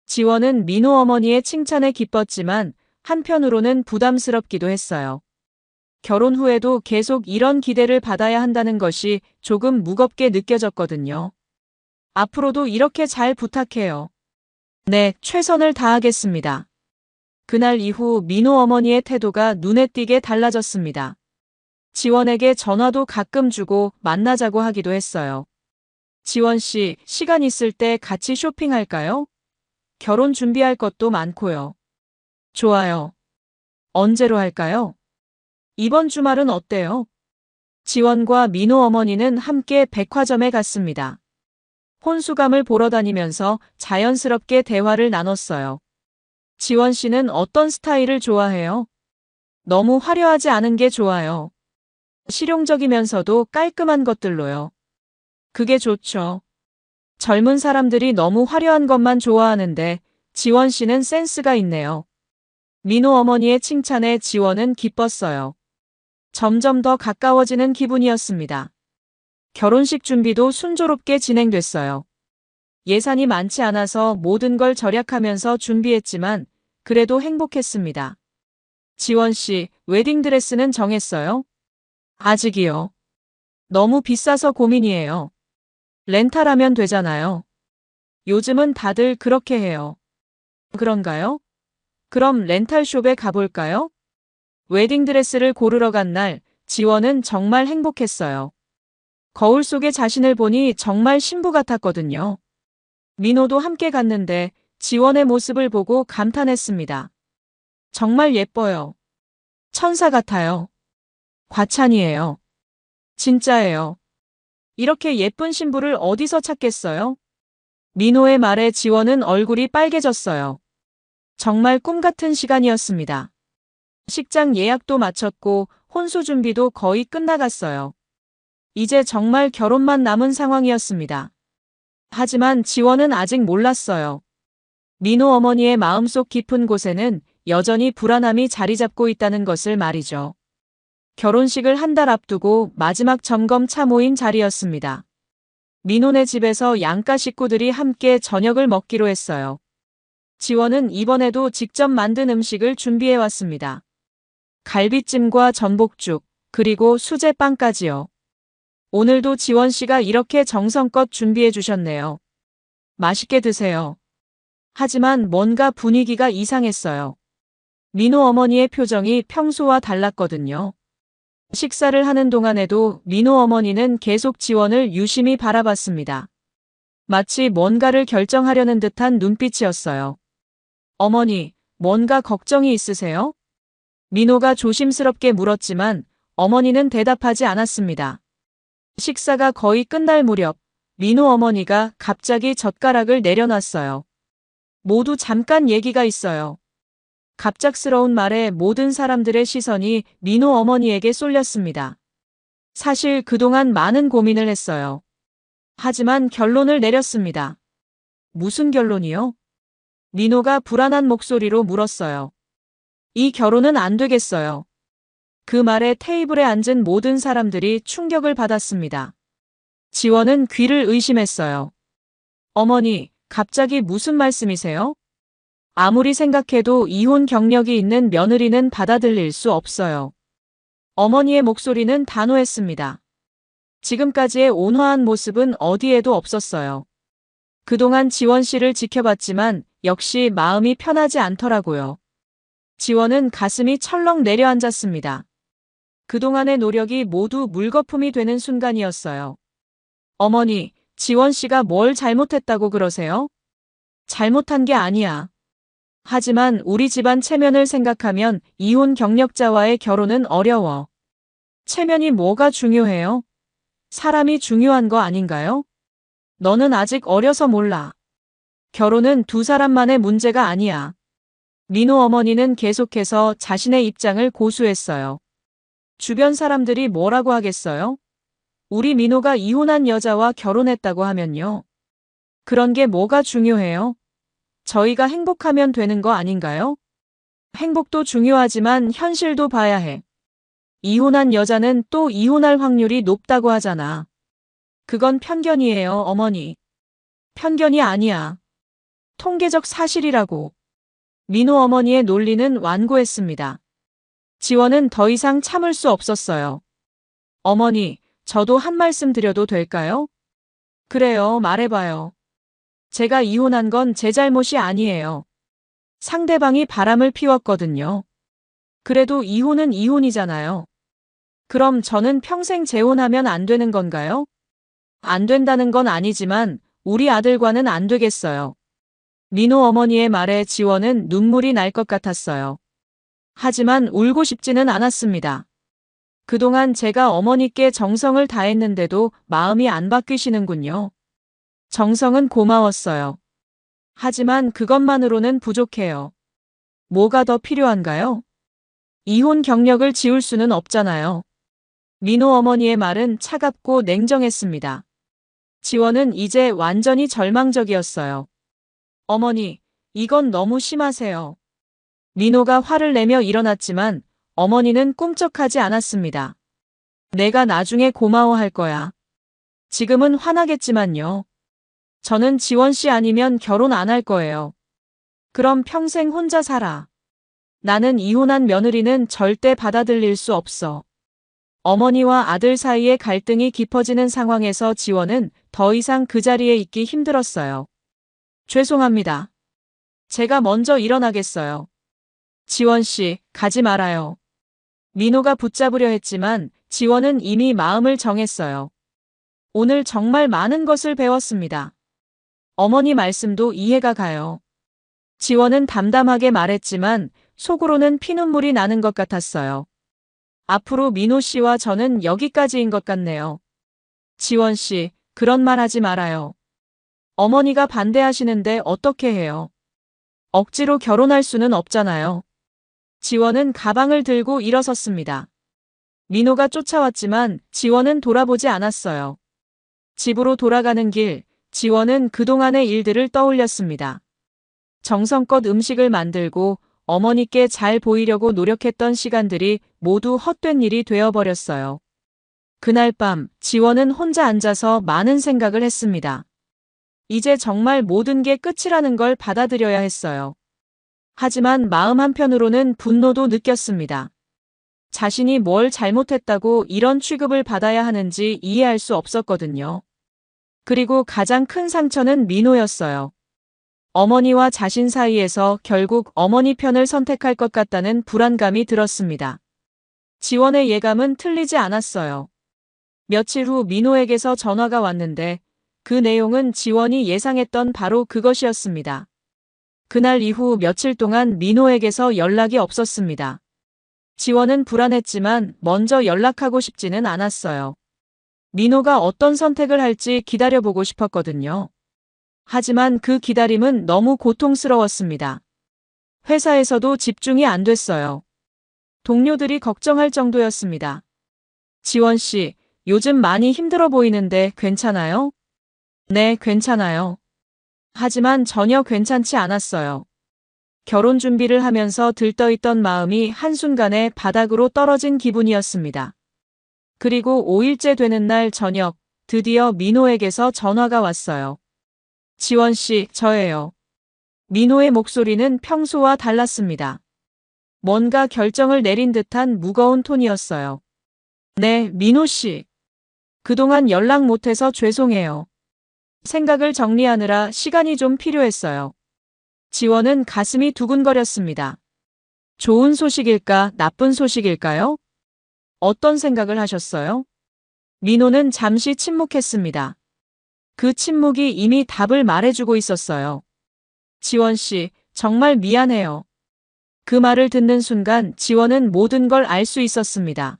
Speaker 1: 지원은 민호 어머니의 칭찬에 기뻤지만 한편으로는 부담스럽기도 했어요. 결혼 후에도 계속 이런 기대를 받아야 한다는 것이 조금 무겁게 느껴졌거든요. 앞으로도 이렇게 잘 부탁해요. 네, 최선을 다하겠습니다. 그날 이후 민호 어머니의 태도가 눈에 띄게 달라졌습니다. 지원에게 전화도 가끔 주고 만나자고 하기도 했어요. 지원 씨, 시간 있을 때 같이 쇼핑할까요? 결혼 준비할 것도 많고요. 좋아요. 언제로 할까요? 이번 주말은 어때요? 지원과 민호 어머니는 함께 백화점에 갔습니다. 혼수감을 보러 다니면서 자연스럽게 대화를 나눴어요. 지원 씨는 어떤 스타일을 좋아해요? 너무 화려하지 않은 게 좋아요. 실용적이면서도 깔끔한 것들로요. 그게 좋죠. 젊은 사람들이 너무 화려한 것만 좋아하는데 지원 씨는 센스가 있네요. 민호 어머니의 칭찬에 지원은 기뻤어요. 점점 더 가까워지는 기분이었습니다. 결혼식 준비도 순조롭게 진행됐어요. 예산이 많지 않아서 모든 걸 절약하면서 준비했지만 그래도 행복했습니다. 지원 씨, 웨딩드레스는 정했어요? 아직이요. 너무 비싸서 고민이에요. 렌탈하면 되잖아요. 요즘은 다들 그렇게 해요. 그런가요? 그럼 렌탈숍에 가볼까요? 웨딩드레스를 고르러 간 날, 지원은 정말 행복했어요. 거울 속의 자신을 보니 정말 신부 같았거든요. 민호도 함께 갔는데 지원의 모습을 보고 감탄했습니다. 정말 예뻐요. 천사 같아요. 과찬이에요. 진짜예요. 이렇게 예쁜 신부를 어디서 찾겠어요? 민호의 말에 지원은 얼굴이 빨개졌어요. 정말 꿈 같은 시간이었습니다. 식장 예약도 마쳤고 혼수 준비도 거의 끝나갔어요. 이제 정말 결혼만 남은 상황이었습니다. 하지만 지원은 아직 몰랐어요. 민호 어머니의 마음속 깊은 곳에는 여전히 불안함이 자리 잡고 있다는 것을 말이죠. 결혼식을 한 달 앞두고 마지막 점검 차 모임 자리였습니다. 민호네 집에서 양가 식구들이 함께 저녁을 먹기로 했어요. 지원은 이번에도 직접 만든 음식을 준비해 왔습니다. 갈비찜과 전복죽, 그리고 수제빵까지요. 오늘도 지원 씨가 이렇게 정성껏 준비해 주셨네요. 맛있게 드세요. 하지만 뭔가 분위기가 이상했어요. 민호 어머니의 표정이 평소와 달랐거든요. 식사를 하는 동안에도 민호 어머니는 계속 지원을 유심히 바라봤습니다. 마치 뭔가를 결정하려는 듯한 눈빛이었어요. 어머니, 뭔가 걱정이 있으세요? 민호가 조심스럽게 물었지만 어머니는 대답하지 않았습니다. 식사가 거의 끝날 무렵 민호 어머니가 갑자기 젓가락을 내려놨어요. 모두 잠깐 얘기가 있어요. 갑작스러운 말에 모든 사람들의 시선이 민호 어머니에게 쏠렸습니다. 사실 그동안 많은 고민을 했어요. 하지만 결론을 내렸습니다. 무슨 결론이요? 민호가 불안한 목소리로 물었어요. 이 결혼은 안 되겠어요. 그 말에 테이블에 앉은 모든 사람들이 충격을 받았습니다. 지원은 귀를 의심했어요. 어머니, 갑자기 무슨 말씀이세요? 아무리 생각해도 이혼 경력이 있는 며느리는 받아들일 수 없어요. 어머니의 목소리는 단호했습니다. 지금까지의 온화한 모습은 어디에도 없었어요. 그동안 지원 씨를 지켜봤지만 역시 마음이 편하지 않더라고요. 지원은 가슴이 철렁 내려앉았습니다. 그동안의 노력이 모두 물거품이 되는 순간이었어요. 어머니, 지원 씨가 뭘 잘못했다고 그러세요? 잘못한 게 아니야. 하지만 우리 집안 체면을 생각하면 이혼 경력자와의 결혼은 어려워. 체면이 뭐가 중요해요? 사람이 중요한 거 아닌가요? 너는 아직 어려서 몰라. 결혼은 두 사람만의 문제가 아니야. 민호 어머니는 계속해서 자신의 입장을 고수했어요. 주변 사람들이 뭐라고 하겠어요? 우리 민호가 이혼한 여자와 결혼했다고 하면요. 그런 게 뭐가 중요해요? 저희가 행복하면 되는 거 아닌가요? 행복도 중요하지만 현실도 봐야 해. 이혼한 여자는 또 이혼할 확률이 높다고 하잖아. 그건 편견이에요, 어머니. 편견이 아니야. 통계적 사실이라고. 민호 어머니의 논리는 완고했습니다. 지원은 더 이상 참을 수 없었어요. 어머니, 저도 한 말씀 드려도 될까요? 그래요, 말해봐요. 제가 이혼한 건 제 잘못이 아니에요. 상대방이 바람을 피웠거든요. 그래도 이혼은 이혼이잖아요. 그럼 저는 평생 재혼하면 안 되는 건가요? 안 된다는 건 아니지만 우리 아들과는 안 되겠어요. 민호 어머니의 말에 지원은 눈물이 날 것 같았어요. 하지만 울고 싶지는 않았습니다. 그동안 제가 어머니께 정성을 다했는데도 마음이 안 바뀌시는군요. 정성은 고마웠어요. 하지만 그것만으로는 부족해요. 뭐가 더 필요한가요? 이혼 경력을 지울 수는 없잖아요. 민호 어머니의 말은 차갑고 냉정했습니다. 지원은 이제 완전히 절망적이었어요. 어머니, 이건 너무 심하세요. 민호가 화를 내며 일어났지만 어머니는 꿈쩍하지 않았습니다. 내가 나중에 고마워할 거야. 지금은 화나겠지만요. 저는 지원 씨 아니면 결혼 안 할 거예요. 그럼 평생 혼자 살아. 나는 이혼한 며느리는 절대 받아들일 수 없어. 어머니와 아들 사이의 갈등이 깊어지는 상황에서 지원은 더 이상 그 자리에 있기 힘들었어요. 죄송합니다. 제가 먼저 일어나겠어요. 지원 씨, 가지 말아요. 민호가 붙잡으려 했지만 지원은 이미 마음을 정했어요. 오늘 정말 많은 것을 배웠습니다. 어머니 말씀도 이해가 가요. 지원은 담담하게 말했지만 속으로는 피눈물이 나는 것 같았어요. 앞으로 민호 씨와 저는 여기까지인 것 같네요. 지원 씨, 그런 말 하지 말아요. 어머니가 반대하시는데 어떻게 해요? 억지로 결혼할 수는 없잖아요. 지원은 가방을 들고 일어섰습니다. 민호가 쫓아왔지만 지원은 돌아보지 않았어요. 집으로 돌아가는 길, 지원은 그동안의 일들을 떠올렸습니다. 정성껏 음식을 만들고 어머니께 잘 보이려고 노력했던 시간들이 모두 헛된 일이 되어버렸어요. 그날 밤 지원은 혼자 앉아서 많은 생각을 했습니다. 이제 정말 모든 게 끝이라는 걸 받아들여야 했어요. 하지만 마음 한편으로는 분노도 느꼈습니다. 자신이 뭘 잘못했다고 이런 취급을 받아야 하는지 이해할 수 없었거든요. 그리고 가장 큰 상처는 민호였어요. 어머니와 자신 사이에서 결국 어머니 편을 선택할 것 같다는 불안감이 들었습니다. 지원의 예감은 틀리지 않았어요. 며칠 후 민호에게서 전화가 왔는데 그 내용은 지원이 예상했던 바로 그것이었습니다. 그날 이후 며칠 동안 민호에게서 연락이 없었습니다. 지원은 불안했지만 먼저 연락하고 싶지는 않았어요. 민호가 어떤 선택을 할지 기다려보고 싶었거든요. 하지만 그 기다림은 너무 고통스러웠습니다. 회사에서도 집중이 안 됐어요. 동료들이 걱정할 정도였습니다. 지원 씨, 요즘 많이 힘들어 보이는데 괜찮아요? 네, 괜찮아요. 하지만 전혀 괜찮지 않았어요. 결혼 준비를 하면서 들떠있던 마음이 한순간에 바닥으로 떨어진 기분이었습니다. 그리고 5일째 되는 날 저녁, 드디어 민호에게서 전화가 왔어요. 지원 씨, 저예요. 민호의 목소리는 평소와 달랐습니다. 뭔가 결정을 내린 듯한 무거운 톤이었어요. 네, 민호 씨. 그동안 연락 못해서 죄송해요. 생각을 정리하느라 시간이 좀 필요했어요. 지원은 가슴이 두근거렸습니다. 좋은 소식일까, 나쁜 소식일까요? 어떤 생각을 하셨어요? 민호는 잠시 침묵했습니다. 그 침묵이 이미 답을 말해주고 있었어요. 지원 씨, 정말 미안해요. 그 말을 듣는 순간 지원은 모든 걸 알 수 있었습니다.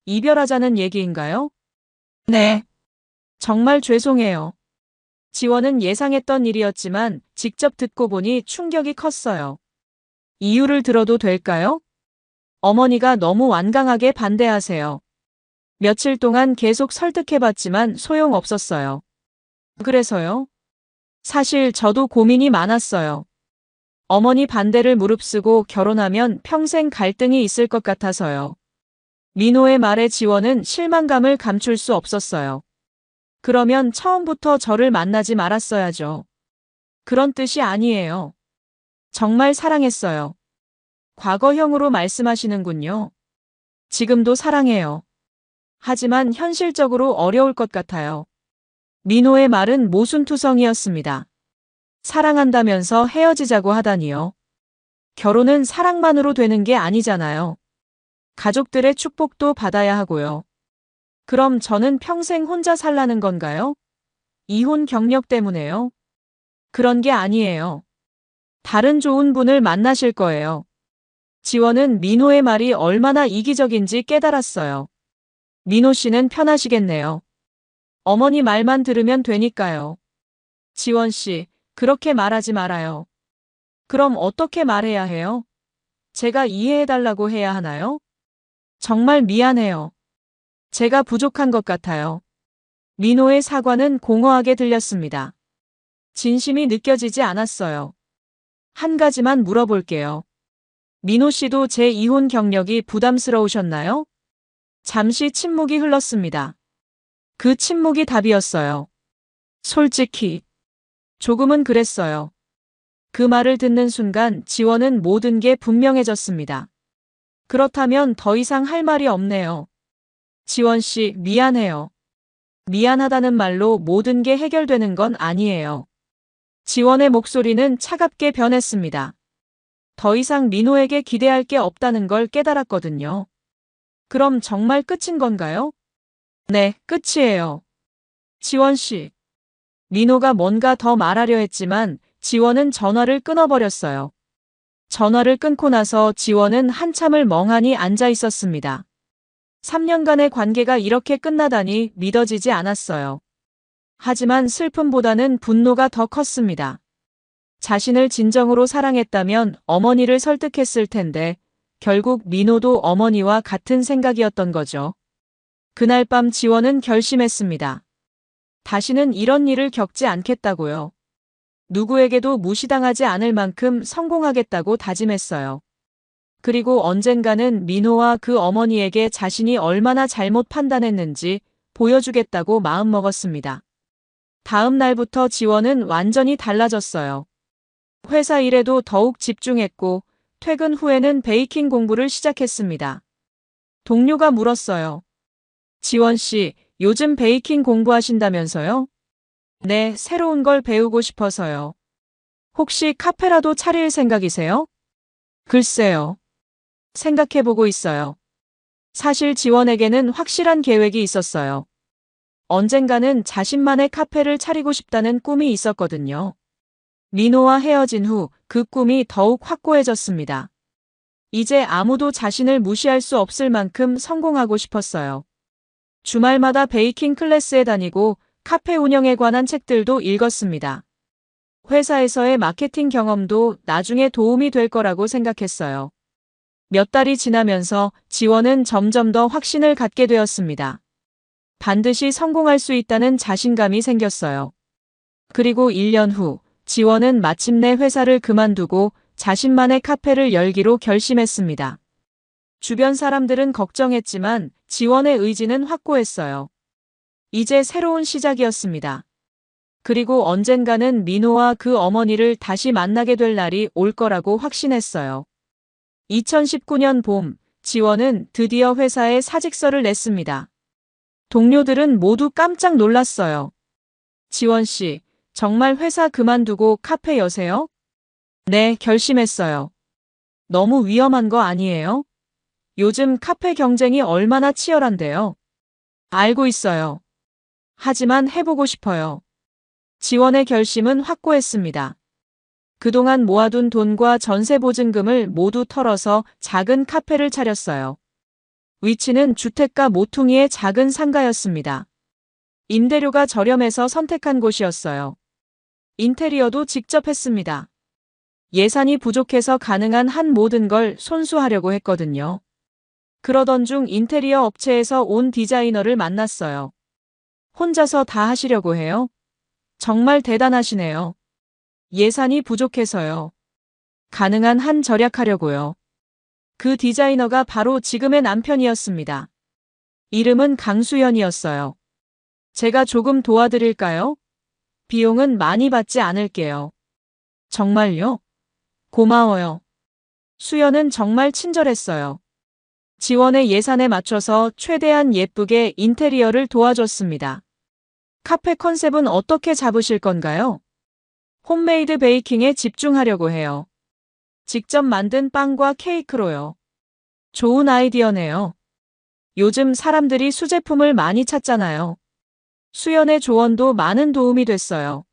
Speaker 1: 이별하자는 얘기인가요? 네. 정말 죄송해요. 지원은 예상했던 일이었지만 직접 듣고 보니 충격이 컸어요. 이유를 들어도 될까요? 어머니가 너무 완강하게 반대하세요. 며칠 동안 계속 설득해봤지만 소용없었어요. 그래서요? 사실 저도 고민이 많았어요. 어머니 반대를 무릅쓰고 결혼하면 평생 갈등이 있을 것 같아서요. 민호의 말에 지원은 실망감을 감출 수 없었어요. 그러면 처음부터 저를 만나지 말았어야죠. 그런 뜻이 아니에요. 정말 사랑했어요. 과거형으로 말씀하시는군요. 지금도 사랑해요. 하지만 현실적으로 어려울 것 같아요. 민호의 말은 모순투성이었습니다. 사랑한다면서 헤어지자고 하다니요. 결혼은 사랑만으로 되는 게 아니잖아요. 가족들의 축복도 받아야 하고요. 그럼 저는 평생 혼자 살라는 건가요? 이혼 경력 때문에요? 그런 게 아니에요. 다른 좋은 분을 만나실 거예요. 지원은 민호의 말이 얼마나 이기적인지 깨달았어요. 민호 씨는 편하시겠네요. 어머니 말만 들으면 되니까요. 지원 씨, 그렇게 말하지 말아요. 그럼 어떻게 말해야 해요? 제가 이해해달라고 해야 하나요? 정말 미안해요. 제가 부족한 것 같아요. 민호의 사과는 공허하게 들렸습니다. 진심이 느껴지지 않았어요. 한 가지만 물어볼게요. 민호 씨도 제 이혼 경력이 부담스러우셨나요? 잠시 침묵이 흘렀습니다. 그 침묵이 답이었어요. 솔직히, 조금은 그랬어요. 그 말을 듣는 순간 지원은 모든 게 분명해졌습니다. 그렇다면 더 이상 할 말이 없네요. 지원 씨, 미안해요. 미안하다는 말로 모든 게 해결되는 건 아니에요. 지원의 목소리는 차갑게 변했습니다. 더 이상 민호에게 기대할 게 없다는 걸 깨달았거든요. 그럼 정말 끝인 건가요? 네, 끝이에요. 지원 씨. 민호가 뭔가 더 말하려 했지만 지원은 전화를 끊어버렸어요. 전화를 끊고 나서 지원은 한참을 멍하니 앉아 있었습니다. 3년간의 관계가 이렇게 끝나다니 믿어지지 않았어요. 하지만 슬픔보다는 분노가 더 컸습니다. 자신을 진정으로 사랑했다면 어머니를 설득했을 텐데 결국 민호도 어머니와 같은 생각이었던 거죠. 그날 밤 지원은 결심했습니다. 다시는 이런 일을 겪지 않겠다고요. 누구에게도 무시당하지 않을 만큼 성공하겠다고 다짐했어요. 그리고 언젠가는 민호와 그 어머니에게 자신이 얼마나 잘못 판단했는지 보여주겠다고 마음먹었습니다. 다음 날부터 지원은 완전히 달라졌어요. 회사 일에도 더욱 집중했고 퇴근 후에는 베이킹 공부를 시작했습니다. 동료가 물었어요. 지원 씨, 요즘 베이킹 공부하신다면서요? 네, 새로운 걸 배우고 싶어서요. 혹시 카페라도 차릴 생각이세요? 글쎄요. 생각해보고 있어요. 사실 지원에게는 확실한 계획이 있었어요. 언젠가는 자신만의 카페를 차리고 싶다는 꿈이 있었거든요. 민호와 헤어진 후 그 꿈이 더욱 확고해졌습니다. 이제 아무도 자신을 무시할 수 없을 만큼 성공하고 싶었어요. 주말마다 베이킹 클래스에 다니고 카페 운영에 관한 책들도 읽었습니다. 회사에서의 마케팅 경험도 나중에 도움이 될 거라고 생각했어요. 몇 달이 지나면서 지원은 점점 더 확신을 갖게 되었습니다. 반드시 성공할 수 있다는 자신감이 생겼어요. 그리고 1년 후 지원은 마침내 회사를 그만두고 자신만의 카페를 열기로 결심했습니다. 주변 사람들은 걱정했지만 지원의 의지는 확고했어요. 이제 새로운 시작이었습니다. 그리고 언젠가는 민호와 그 어머니를 다시 만나게 될 날이 올 거라고 확신했어요. 2019년 봄, 지원은 드디어 회사에 사직서를 냈습니다. 동료들은 모두 깜짝 놀랐어요. 지원 씨, 정말 회사 그만두고 카페 여세요? 네, 결심했어요. 너무 위험한 거 아니에요? 요즘 카페 경쟁이 얼마나 치열한데요. 알고 있어요. 하지만 해보고 싶어요. 지원의 결심은 확고했습니다. 그동안 모아둔 돈과 전세 보증금을 모두 털어서 작은 카페를 차렸어요. 위치는 주택가 모퉁이의 작은 상가였습니다. 임대료가 저렴해서 선택한 곳이었어요. 인테리어도 직접 했습니다. 예산이 부족해서 가능한 한 모든 걸 손수하려고 했거든요. 그러던 중 인테리어 업체에서 온 디자이너를 만났어요. 혼자서 다 하시려고 해요? 정말 대단하시네요. 예산이 부족해서요. 가능한 한 절약하려고요. 그 디자이너가 바로 지금의 남편이었습니다. 이름은 강수연이었어요. 제가 조금 도와드릴까요? 비용은 많이 받지 않을게요. 정말요? 고마워요. 수연은 정말 친절했어요. 지원의 예산에 맞춰서 최대한 예쁘게 인테리어를 도와줬습니다. 카페 컨셉은 어떻게 잡으실 건가요? 홈메이드 베이킹에 집중하려고 해요. 직접 만든 빵과 케이크로요. 좋은 아이디어네요. 요즘 사람들이 수제품을 많이 찾잖아요. 수연의 조언도 많은 도움이 됐어요.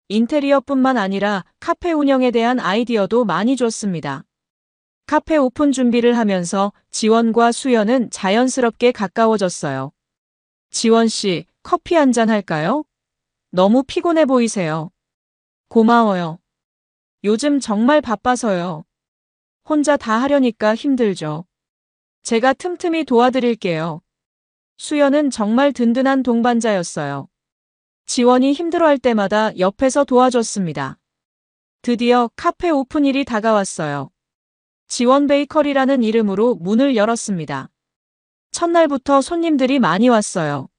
Speaker 1: 인테리어뿐만 아니라 카페 운영에 대한 아이디어도 많이 줬습니다. 카페 오픈 준비를 하면서 지원과 수연은 자연스럽게 가까워졌어요. 지원 씨, 커피 한잔 할까요? 너무 피곤해 보이세요. 고마워요. 요즘 정말 바빠서요. 혼자 다 하려니까 힘들죠. 제가 틈틈이 도와드릴게요. 수연은 정말 든든한 동반자였어요. 지원이 힘들어할 때마다 옆에서 도와줬습니다. 드디어 카페 오픈일이 다가왔어요. 지원 베이커리라는 이름으로 문을 열었습니다. 첫날부터 손님들이 많이 왔어요.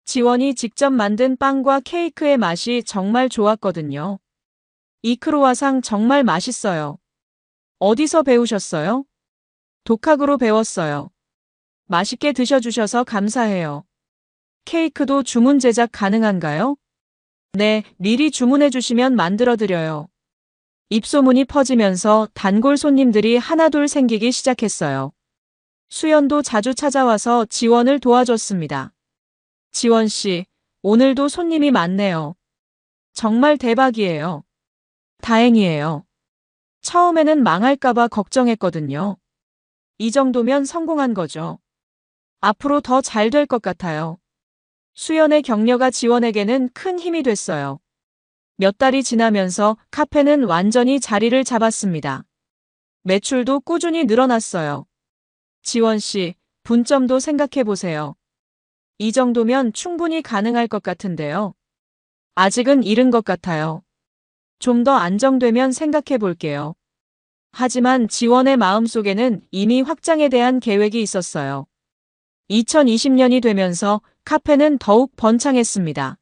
Speaker 1: 지원이 직접 만든 빵과 케이크의 맛이 정말 좋았거든요. 이 크로와상 정말 맛있어요. 어디서 배우셨어요? 독학으로 배웠어요. 맛있게 드셔주셔서 감사해요. 케이크도 주문 제작 가능한가요? 네, 미리 주문해 주시면 만들어드려요. 입소문이 퍼지면서 단골 손님들이 하나둘 생기기 시작했어요. 수연도 자주 찾아와서 지원을 도와줬습니다. 지원 씨, 오늘도 손님이 많네요. 정말 대박이에요. 다행이에요. 처음에는 망할까봐 걱정했거든요. 이 정도면 성공한 거죠. 앞으로 더 잘 될 것 같아요. 수연의 격려가 지원에게는 큰 힘이 됐어요. 몇 달이 지나면서 카페는 완전히 자리를 잡았습니다. 매출도 꾸준히 늘어났어요. 지원 씨, 분점도 생각해 보세요. 이 정도면 충분히 가능할 것 같은데요. 아직은 이른 것 같아요. 좀 더 안정되면 생각해 볼게요. 하지만 지원의 마음속에는 이미 확장에 대한 계획이 있었어요. 2020년이 되면서 카페는 더욱 번창했습니다.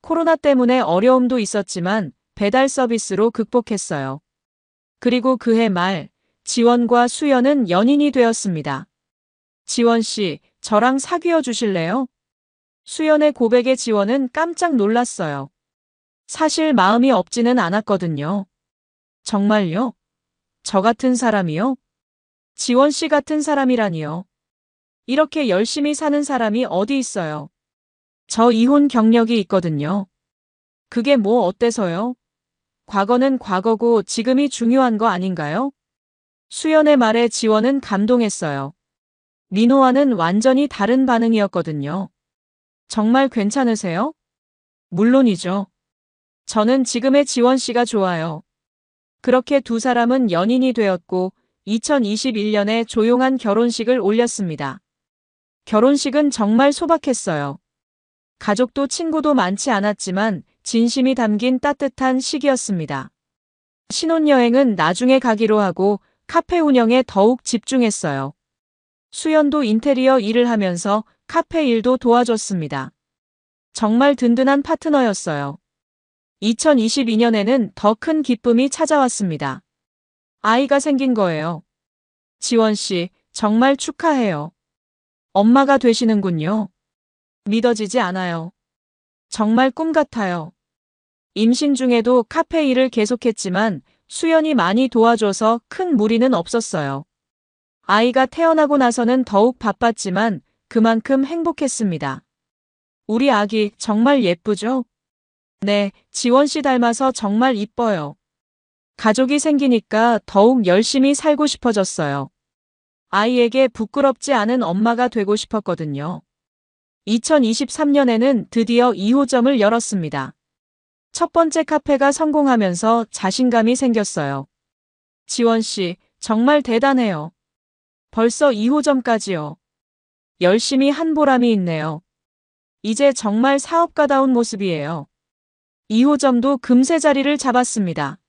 Speaker 1: 코로나 때문에 어려움도 있었지만 배달 서비스로 극복했어요. 그리고 그해 말, 지원과 수연은 연인이 되었습니다. 지원 씨, 저랑 사귀어 주실래요? 수연의 고백에 지원은 깜짝 놀랐어요. 사실 마음이 없지는 않았거든요. 정말요? 저 같은 사람이요? 지원 씨 같은 사람이라니요. 이렇게 열심히 사는 사람이 어디 있어요? 저 이혼 경력이 있거든요. 그게 뭐 어때서요? 과거는 과거고 지금이 중요한 거 아닌가요? 수연의 말에 지원은 감동했어요. 민호와는 완전히 다른 반응이었거든요. 정말 괜찮으세요? 물론이죠. 저는 지금의 지원 씨가 좋아요. 그렇게 두 사람은 연인이 되었고 2021년에 조용한 결혼식을 올렸습니다. 결혼식은 정말 소박했어요. 가족도 친구도 많지 않았지만 진심이 담긴 따뜻한 시기였습니다. 신혼여행은 나중에 가기로 하고 카페 운영에 더욱 집중했어요. 수연도 인테리어 일을 하면서 카페 일도 도와줬습니다. 정말 든든한 파트너였어요. 2022년에는 더 큰 기쁨이 찾아왔습니다. 아이가 생긴 거예요. 지원 씨, 정말 축하해요. 엄마가 되시는군요. 믿어지지 않아요. 정말 꿈 같아요. 임신 중에도 카페 일을 계속했지만 수연이 많이 도와줘서 큰 무리는 없었어요. 아이가 태어나고 나서는 더욱 바빴지만 그만큼 행복했습니다. 우리 아기 정말 예쁘죠? 네, 지원 씨 닮아서 정말 이뻐요. 가족이 생기니까 더욱 열심히 살고 싶어졌어요. 아이에게 부끄럽지 않은 엄마가 되고 싶었거든요. 2023년에는 드디어 2호점을 열었습니다. 첫 번째 카페가 성공하면서 자신감이 생겼어요. 지원 씨, 정말 대단해요. 벌써 2호점까지요. 열심히 한 보람이 있네요. 이제 정말 사업가다운 모습이에요. 2호점도 금세 자리를 잡았습니다.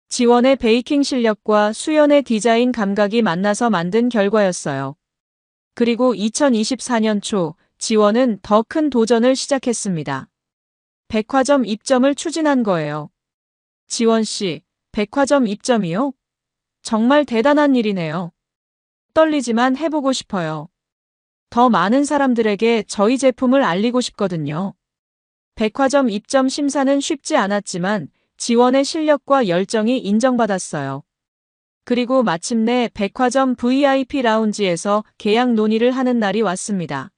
Speaker 1: 지원의 베이킹 실력과 수연의 디자인 감각이 만나서 만든 결과였어요. 그리고 2024년 초 지원은 더 큰 도전을 시작했습니다. 백화점 입점을 추진한 거예요. 지원 씨, 백화점 입점이요? 정말 대단한 일이네요. 떨리지만 해보고 싶어요. 더 많은 사람들에게 저희 제품을 알리고 싶거든요. 백화점 입점 심사는 쉽지 않았지만 지원의 실력과 열정이 인정받았어요. 그리고 마침내 백화점 VIP 라운지에서 계약 논의를 하는 날이 왔습니다.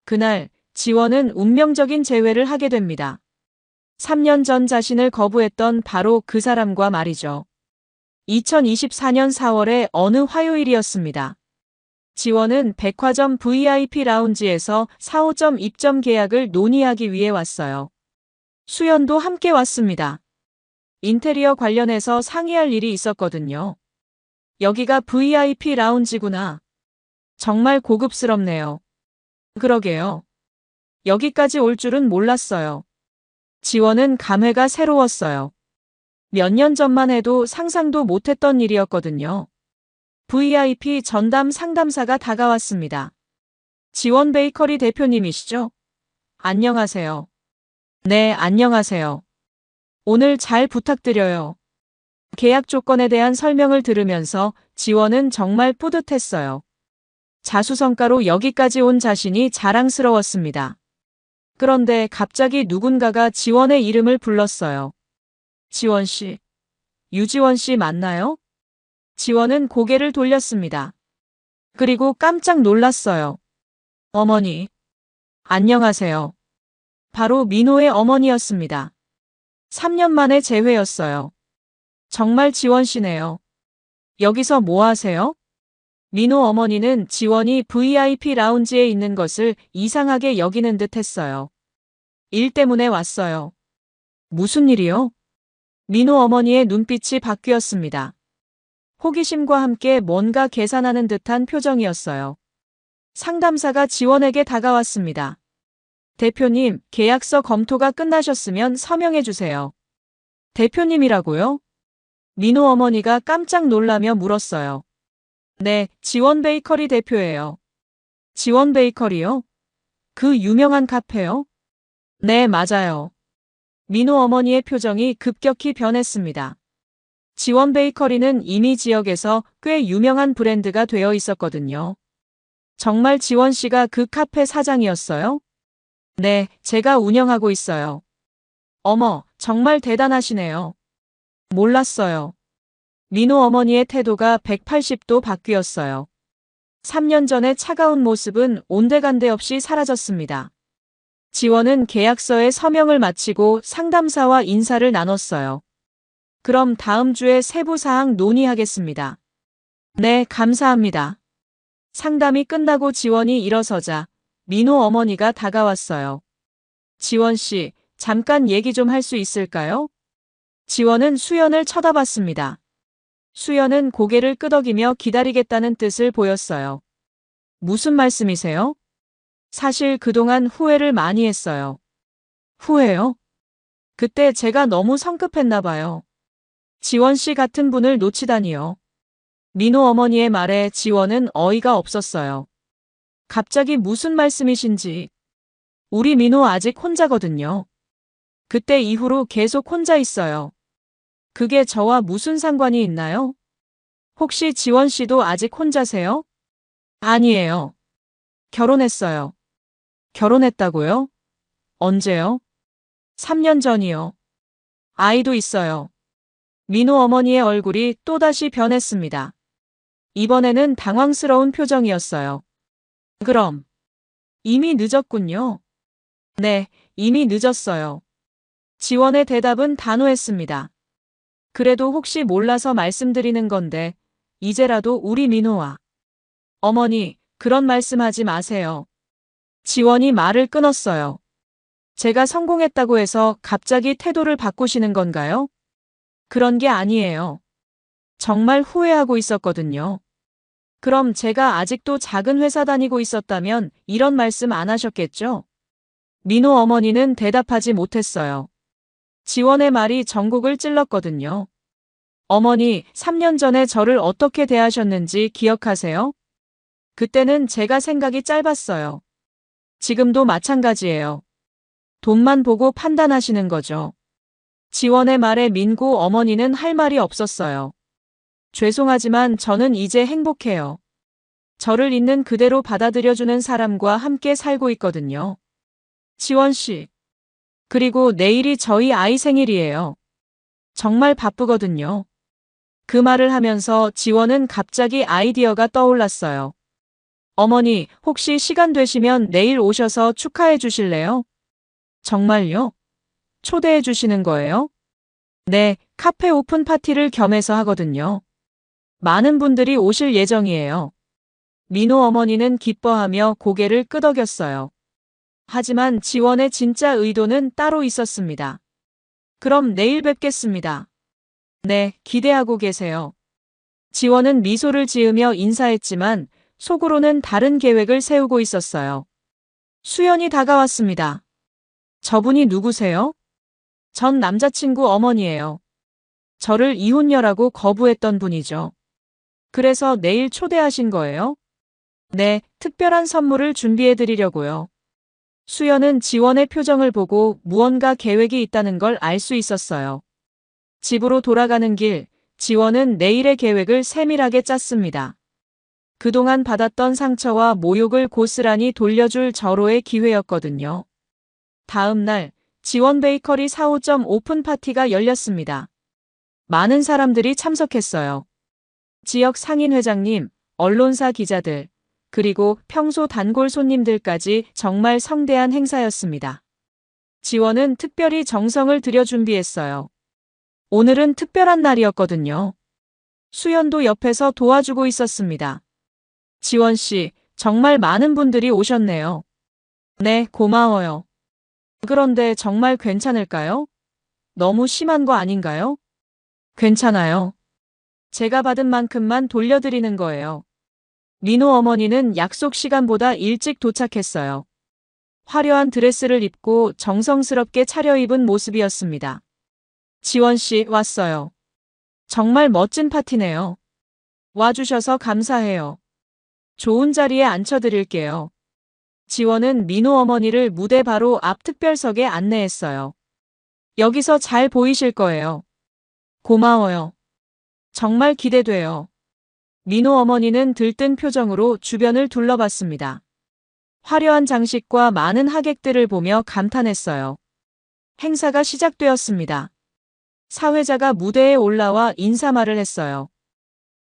Speaker 1: 그날 지원은 운명적인 재회를 하게 됩니다. 3년 전 자신을 거부했던 바로 그 사람과 말이죠. 2024년 4월의 어느 화요일이었습니다. 지원은 백화점 VIP 라운지에서 4호점 입점 계약을 논의하기 위해 왔어요. 수연도 함께 왔습니다. 인테리어 관련해서 상의할 일이 있었거든요. 여기가 VIP 라운지구나. 정말 고급스럽네요. 그러게요. 여기까지 올 줄은 몰랐어요. 지원은 감회가 새로웠어요. 몇 년 전만 해도 상상도 못했던 일이었거든요. VIP 전담 상담사가 다가왔습니다. 지원 베이커리 대표님이시죠? 안녕하세요. 네, 안녕하세요. 오늘 잘 부탁드려요. 계약 조건에 대한 설명을 들으면서 지원은 정말 뿌듯했어요. 자수성가로 여기까지 온 자신이 자랑스러웠습니다. 그런데 갑자기 누군가가 지원의 이름을 불렀어요. 지원 씨. 유지원 씨 맞나요? 지원은 고개를 돌렸습니다. 그리고 깜짝 놀랐어요. 어머니. 안녕하세요. 바로 민호의 어머니였습니다. 3년 만에 재회였어요. 정말 지원 씨네요. 여기서 뭐 하세요? 민호 어머니는 지원이 VIP 라운지에 있는 것을 이상하게 여기는 듯 했어요. 일 때문에 왔어요. 무슨 일이요? 민호 어머니의 눈빛이 바뀌었습니다. 호기심과 함께 뭔가 계산하는 듯한 표정이었어요. 상담사가 지원에게 다가왔습니다. 대표님, 계약서 검토가 끝나셨으면 서명해 주세요. 대표님이라고요? 민호 어머니가 깜짝 놀라며 물었어요. 네, 지원 베이커리 대표예요. 지원 베이커리요? 그 유명한 카페요? 네, 맞아요. 민호 어머니의 표정이 급격히 변했습니다. 지원 베이커리는 이미 지역에서 꽤 유명한 브랜드가 되어 있었거든요. 정말 지원 씨가 그 카페 사장이었어요? 네, 제가 운영하고 있어요. 어머, 정말 대단하시네요. 몰랐어요. 민호 어머니의 태도가 180도 바뀌었어요. 3년 전의 차가운 모습은 온데간데 없이 사라졌습니다. 지원은 계약서에 서명을 마치고 상담사와 인사를 나눴어요. 그럼 다음 주에 세부 사항 논의하겠습니다. 네, 감사합니다. 상담이 끝나고 지원이 일어서자 민호 어머니가 다가왔어요. 지원 씨, 잠깐 얘기 좀 할 수 있을까요? 지원은 수연을 쳐다봤습니다. 수연은 고개를 끄덕이며 기다리겠다는 뜻을 보였어요. 무슨 말씀이세요? 사실 그동안 후회를 많이 했어요. 후회요? 그때 제가 너무 성급했나 봐요. 지원 씨 같은 분을 놓치다니요. 민호 어머니의 말에 지원은 어이가 없었어요. 갑자기 무슨 말씀이신지. 우리 민호 아직 혼자거든요. 그때 이후로 계속 혼자 있어요. 그게 저와 무슨 상관이 있나요? 혹시 지원 씨도 아직 혼자세요? 아니에요. 결혼했어요. 결혼했다고요? 언제요? 3년 전이요. 아이도 있어요. 민호 어머니의 얼굴이 또다시 변했습니다. 이번에는 당황스러운 표정이었어요. 그럼 이미 늦었군요. 네, 이미 늦었어요. 지원의 대답은 단호했습니다. 그래도 혹시 몰라서 말씀드리는 건데 이제라도 우리 민호와 어머니 그런 말씀하지 마세요. 지원이 말을 끊었어요. 제가 성공했다고 해서 갑자기 태도를 바꾸시는 건가요? 그런 게 아니에요. 정말 후회하고 있었거든요. 그럼 제가 아직도 작은 회사 다니고 있었다면 이런 말씀 안 하셨겠죠? 민호 어머니는 대답하지 못했어요. 지원의 말이 전국을 찔렀거든요. 어머니, 3년 전에 저를 어떻게 대하셨는지 기억하세요? 그때는 제가 생각이 짧았어요. 지금도 마찬가지예요. 돈만 보고 판단하시는 거죠. 지원의 말에 민구 어머니는 할 말이 없었어요. 죄송하지만 저는 이제 행복해요. 저를 있는 그대로 받아들여주는 사람과 함께 살고 있거든요. 지원 씨. 그리고 내일이 저희 아이 생일이에요. 정말 바쁘거든요. 그 말을 하면서 지원은 갑자기 아이디어가 떠올랐어요. 어머니, 혹시 시간 되시면 내일 오셔서 축하해 주실래요? 정말요? 초대해 주시는 거예요? 네, 카페 오픈 파티를 겸해서 하거든요. 많은 분들이 오실 예정이에요. 민호 어머니는 기뻐하며 고개를 끄덕였어요. 하지만 지원의 진짜 의도는 따로 있었습니다. 그럼 내일 뵙겠습니다. 네, 기대하고 계세요. 지원은 미소를 지으며 인사했지만 속으로는 다른 계획을 세우고 있었어요. 수연이 다가왔습니다. 저분이 누구세요? 전 남자친구 어머니예요. 저를 이혼녀라고 거부했던 분이죠. 그래서 내일 초대하신 거예요? 네, 특별한 선물을 준비해 드리려고요. 수연은 지원의 표정을 보고 무언가 계획이 있다는 걸 알 수 있었어요. 집으로 돌아가는 길, 지원은 내일의 계획을 세밀하게 짰습니다. 그동안 받았던 상처와 모욕을 고스란히 돌려줄 절호의 기회였거든요. 다음 날, 지원 베이커리 4호점 오픈 파티가 열렸습니다. 많은 사람들이 참석했어요. 지역 상인 회장님, 언론사 기자들, 그리고 평소 단골 손님들까지 정말 성대한 행사였습니다. 지원은 특별히 정성을 들여 준비했어요. 오늘은 특별한 날이었거든요. 수연도 옆에서 도와주고 있었습니다. 지원 씨, 정말 많은 분들이 오셨네요. 네, 고마워요. 그런데 정말 괜찮을까요? 너무 심한 거 아닌가요? 괜찮아요. 제가 받은 만큼만 돌려드리는 거예요. 민호 어머니는 약속 시간보다 일찍 도착했어요. 화려한 드레스를 입고 정성스럽게 차려입은 모습이었습니다. 지원 씨, 왔어요. 정말 멋진 파티네요. 와주셔서 감사해요. 좋은 자리에 앉혀드릴게요. 지원은 민호 어머니를 무대 바로 앞 특별석에 안내했어요. 여기서 잘 보이실 거예요. 고마워요. 정말 기대돼요. 민호 어머니는 들뜬 표정으로 주변을 둘러봤습니다. 화려한 장식과 많은 하객들을 보며 감탄했어요. 행사가 시작되었습니다. 사회자가 무대에 올라와 인사말을 했어요.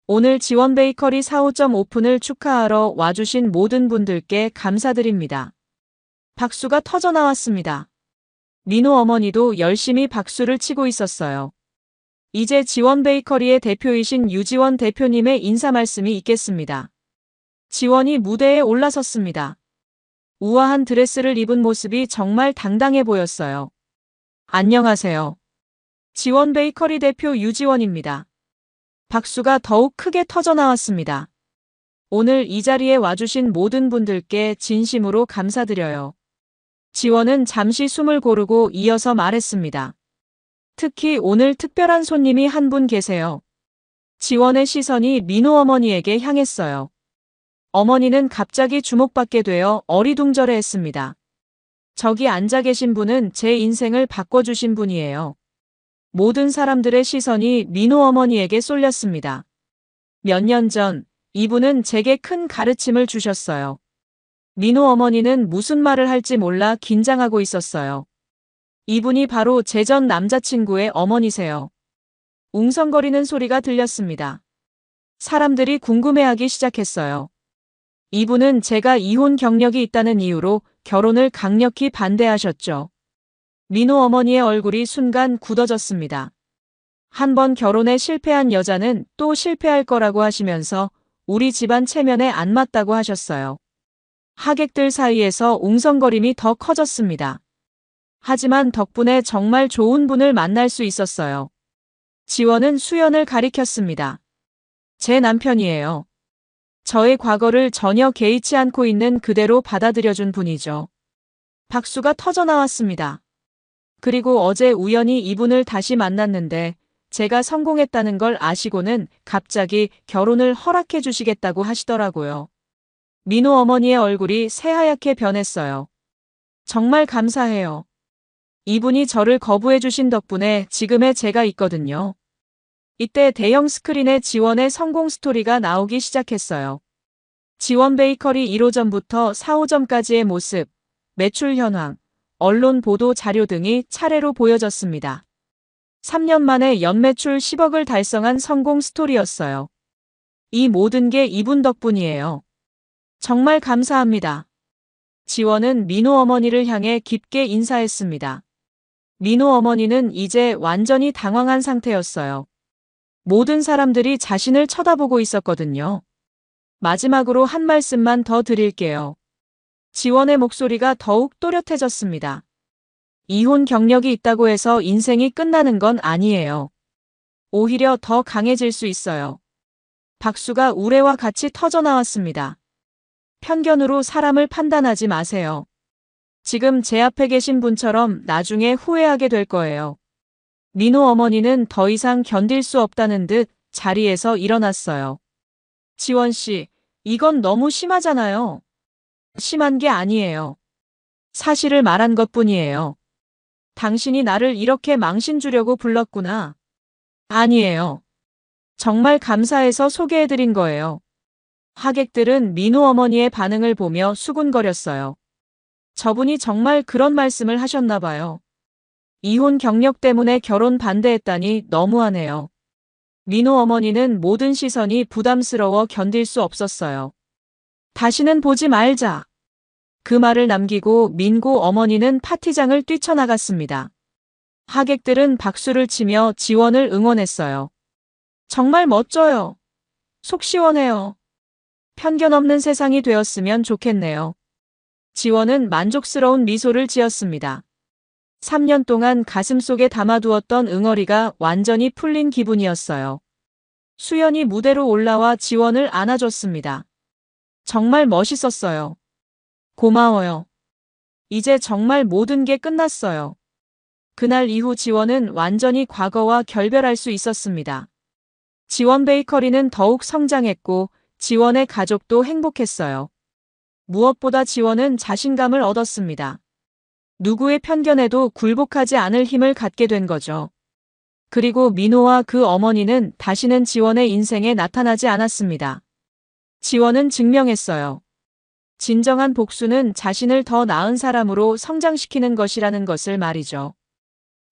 Speaker 1: 오늘 지원 베이커리 4호점 오픈을 축하하러 와주신 모든 분들께 감사드립니다. 박수가 터져 나왔습니다. 민호 어머니도 열심히 박수를 치고 있었어요. 이제 지원 베이커리의 대표이신 유지원 대표님의 인사 말씀이 있겠습니다. 지원이 무대에 올라섰습니다. 우아한 드레스를 입은 모습이 정말 당당해 보였어요. 안녕하세요. 지원 베이커리 대표 유지원입니다. 박수가 더욱 크게 터져 나왔습니다. 오늘 이 자리에 와주신 모든 분들께 진심으로 감사드려요. 지원은 잠시 숨을 고르고 이어서 말했습니다. 특히 오늘 특별한 손님이 한 분 계세요. 지원의 시선이 민호 어머니에게 향했어요. 어머니는 갑자기 주목받게 되어 어리둥절해했습니다. 저기 앉아 계신 분은 제 인생을 바꿔주신 분이에요. 모든 사람들의 시선이 민호 어머니에게 쏠렸습니다. 몇 년 전 이분은 제게 큰 가르침을 주셨어요. 민호 어머니는 무슨 말을 할지 몰라 긴장하고 있었어요. 이분이 바로 제 전 남자친구의 어머니세요. 웅성거리는 소리가 들렸습니다. 사람들이 궁금해하기 시작했어요. 이분은 제가 이혼 경력이 있다는 이유로 결혼을 강력히 반대하셨죠. 민호 어머니의 얼굴이 순간 굳어졌습니다. 한 번 결혼에 실패한 여자는 또 실패할 거라고 하시면서 우리 집안 체면에 안 맞다고 하셨어요. 하객들 사이에서 웅성거림이 더 커졌습니다. 하지만 덕분에 정말 좋은 분을 만날 수 있었어요. 지원은 수연을 가리켰습니다. 제 남편이에요. 저의 과거를 전혀 개의치 않고 있는 그대로 받아들여준 분이죠. 박수가 터져나왔습니다. 그리고 어제 우연히 이분을 다시 만났는데 제가 성공했다는 걸 아시고는 갑자기 결혼을 허락해 주시겠다고 하시더라고요. 민호 어머니의 얼굴이 새하얗게 변했어요. 정말 감사해요. 이분이 저를 거부해 주신 덕분에 지금의 제가 있거든요. 이때 대형 스크린에 지원의 성공 스토리가 나오기 시작했어요. 지원 베이커리 1호점부터 4호점까지의 모습, 매출 현황, 언론 보도 자료 등이 차례로 보여졌습니다. 3년 만에 연매출 10억을 달성한 성공 스토리였어요. 이 모든 게 이분 덕분이에요. 정말 감사합니다. 지원은 민호 어머니를 향해 깊게 인사했습니다. 민호 어머니는 이제 완전히 당황한 상태였어요. 모든 사람들이 자신을 쳐다보고 있었거든요. 마지막으로 한 말씀만 더 드릴게요. 지원의 목소리가 더욱 또렷해졌습니다. 이혼 경력이 있다고 해서 인생이 끝나는 건 아니에요. 오히려 더 강해질 수 있어요. 박수가 우레와 같이 터져나왔습니다. 편견으로 사람을 판단하지 마세요. 지금 제 앞에 계신 분처럼 나중에 후회하게 될 거예요. 민호 어머니는 더 이상 견딜 수 없다는 듯 자리에서 일어났어요. 지원 씨, 이건 너무 심하잖아요. 심한 게 아니에요. 사실을 말한 것뿐이에요. 당신이 나를 이렇게 망신 주려고 불렀구나. 아니에요. 정말 감사해서 소개해드린 거예요. 하객들은 민호 어머니의 반응을 보며 수군거렸어요. 저분이 정말 그런 말씀을 하셨나 봐요. 이혼 경력 때문에 결혼 반대했다니 너무하네요. 민호 어머니는 모든 시선이 부담스러워 견딜 수 없었어요. 다시는 보지 말자. 그 말을 남기고 민고 어머니는 파티장을 뛰쳐나갔습니다. 하객들은 박수를 치며 지원을 응원했어요. 정말 멋져요. 속 시원해요. 편견 없는 세상이 되었으면 좋겠네요. 지원은 만족스러운 미소를 지었습니다. 3년 동안 가슴속에 담아두었던 응어리가 완전히 풀린 기분이었어요. 수연이 무대로 올라와 지원을 안아줬습니다. 정말 멋있었어요. 고마워요. 이제 정말 모든 게 끝났어요. 그날 이후 지원은 완전히 과거와 결별할 수 있었습니다. 지원 베이커리는 더욱 성장했고 지원의 가족도 행복했어요. 무엇보다 지원은 자신감을 얻었습니다. 누구의 편견에도 굴복하지 않을 힘을 갖게 된 거죠. 그리고 민호와 그 어머니는 다시는 지원의 인생에 나타나지 않았습니다. 지원은 증명했어요. 진정한 복수는 자신을 더 나은 사람으로 성장시키는 것이라는 것을 말이죠.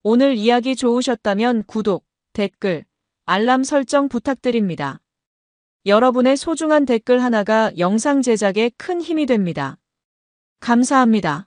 Speaker 1: 오늘 이야기 좋으셨다면 구독, 댓글, 알람 설정 부탁드립니다. 여러분의 소중한 댓글 하나가 영상 제작에 큰 힘이 됩니다. 감사합니다.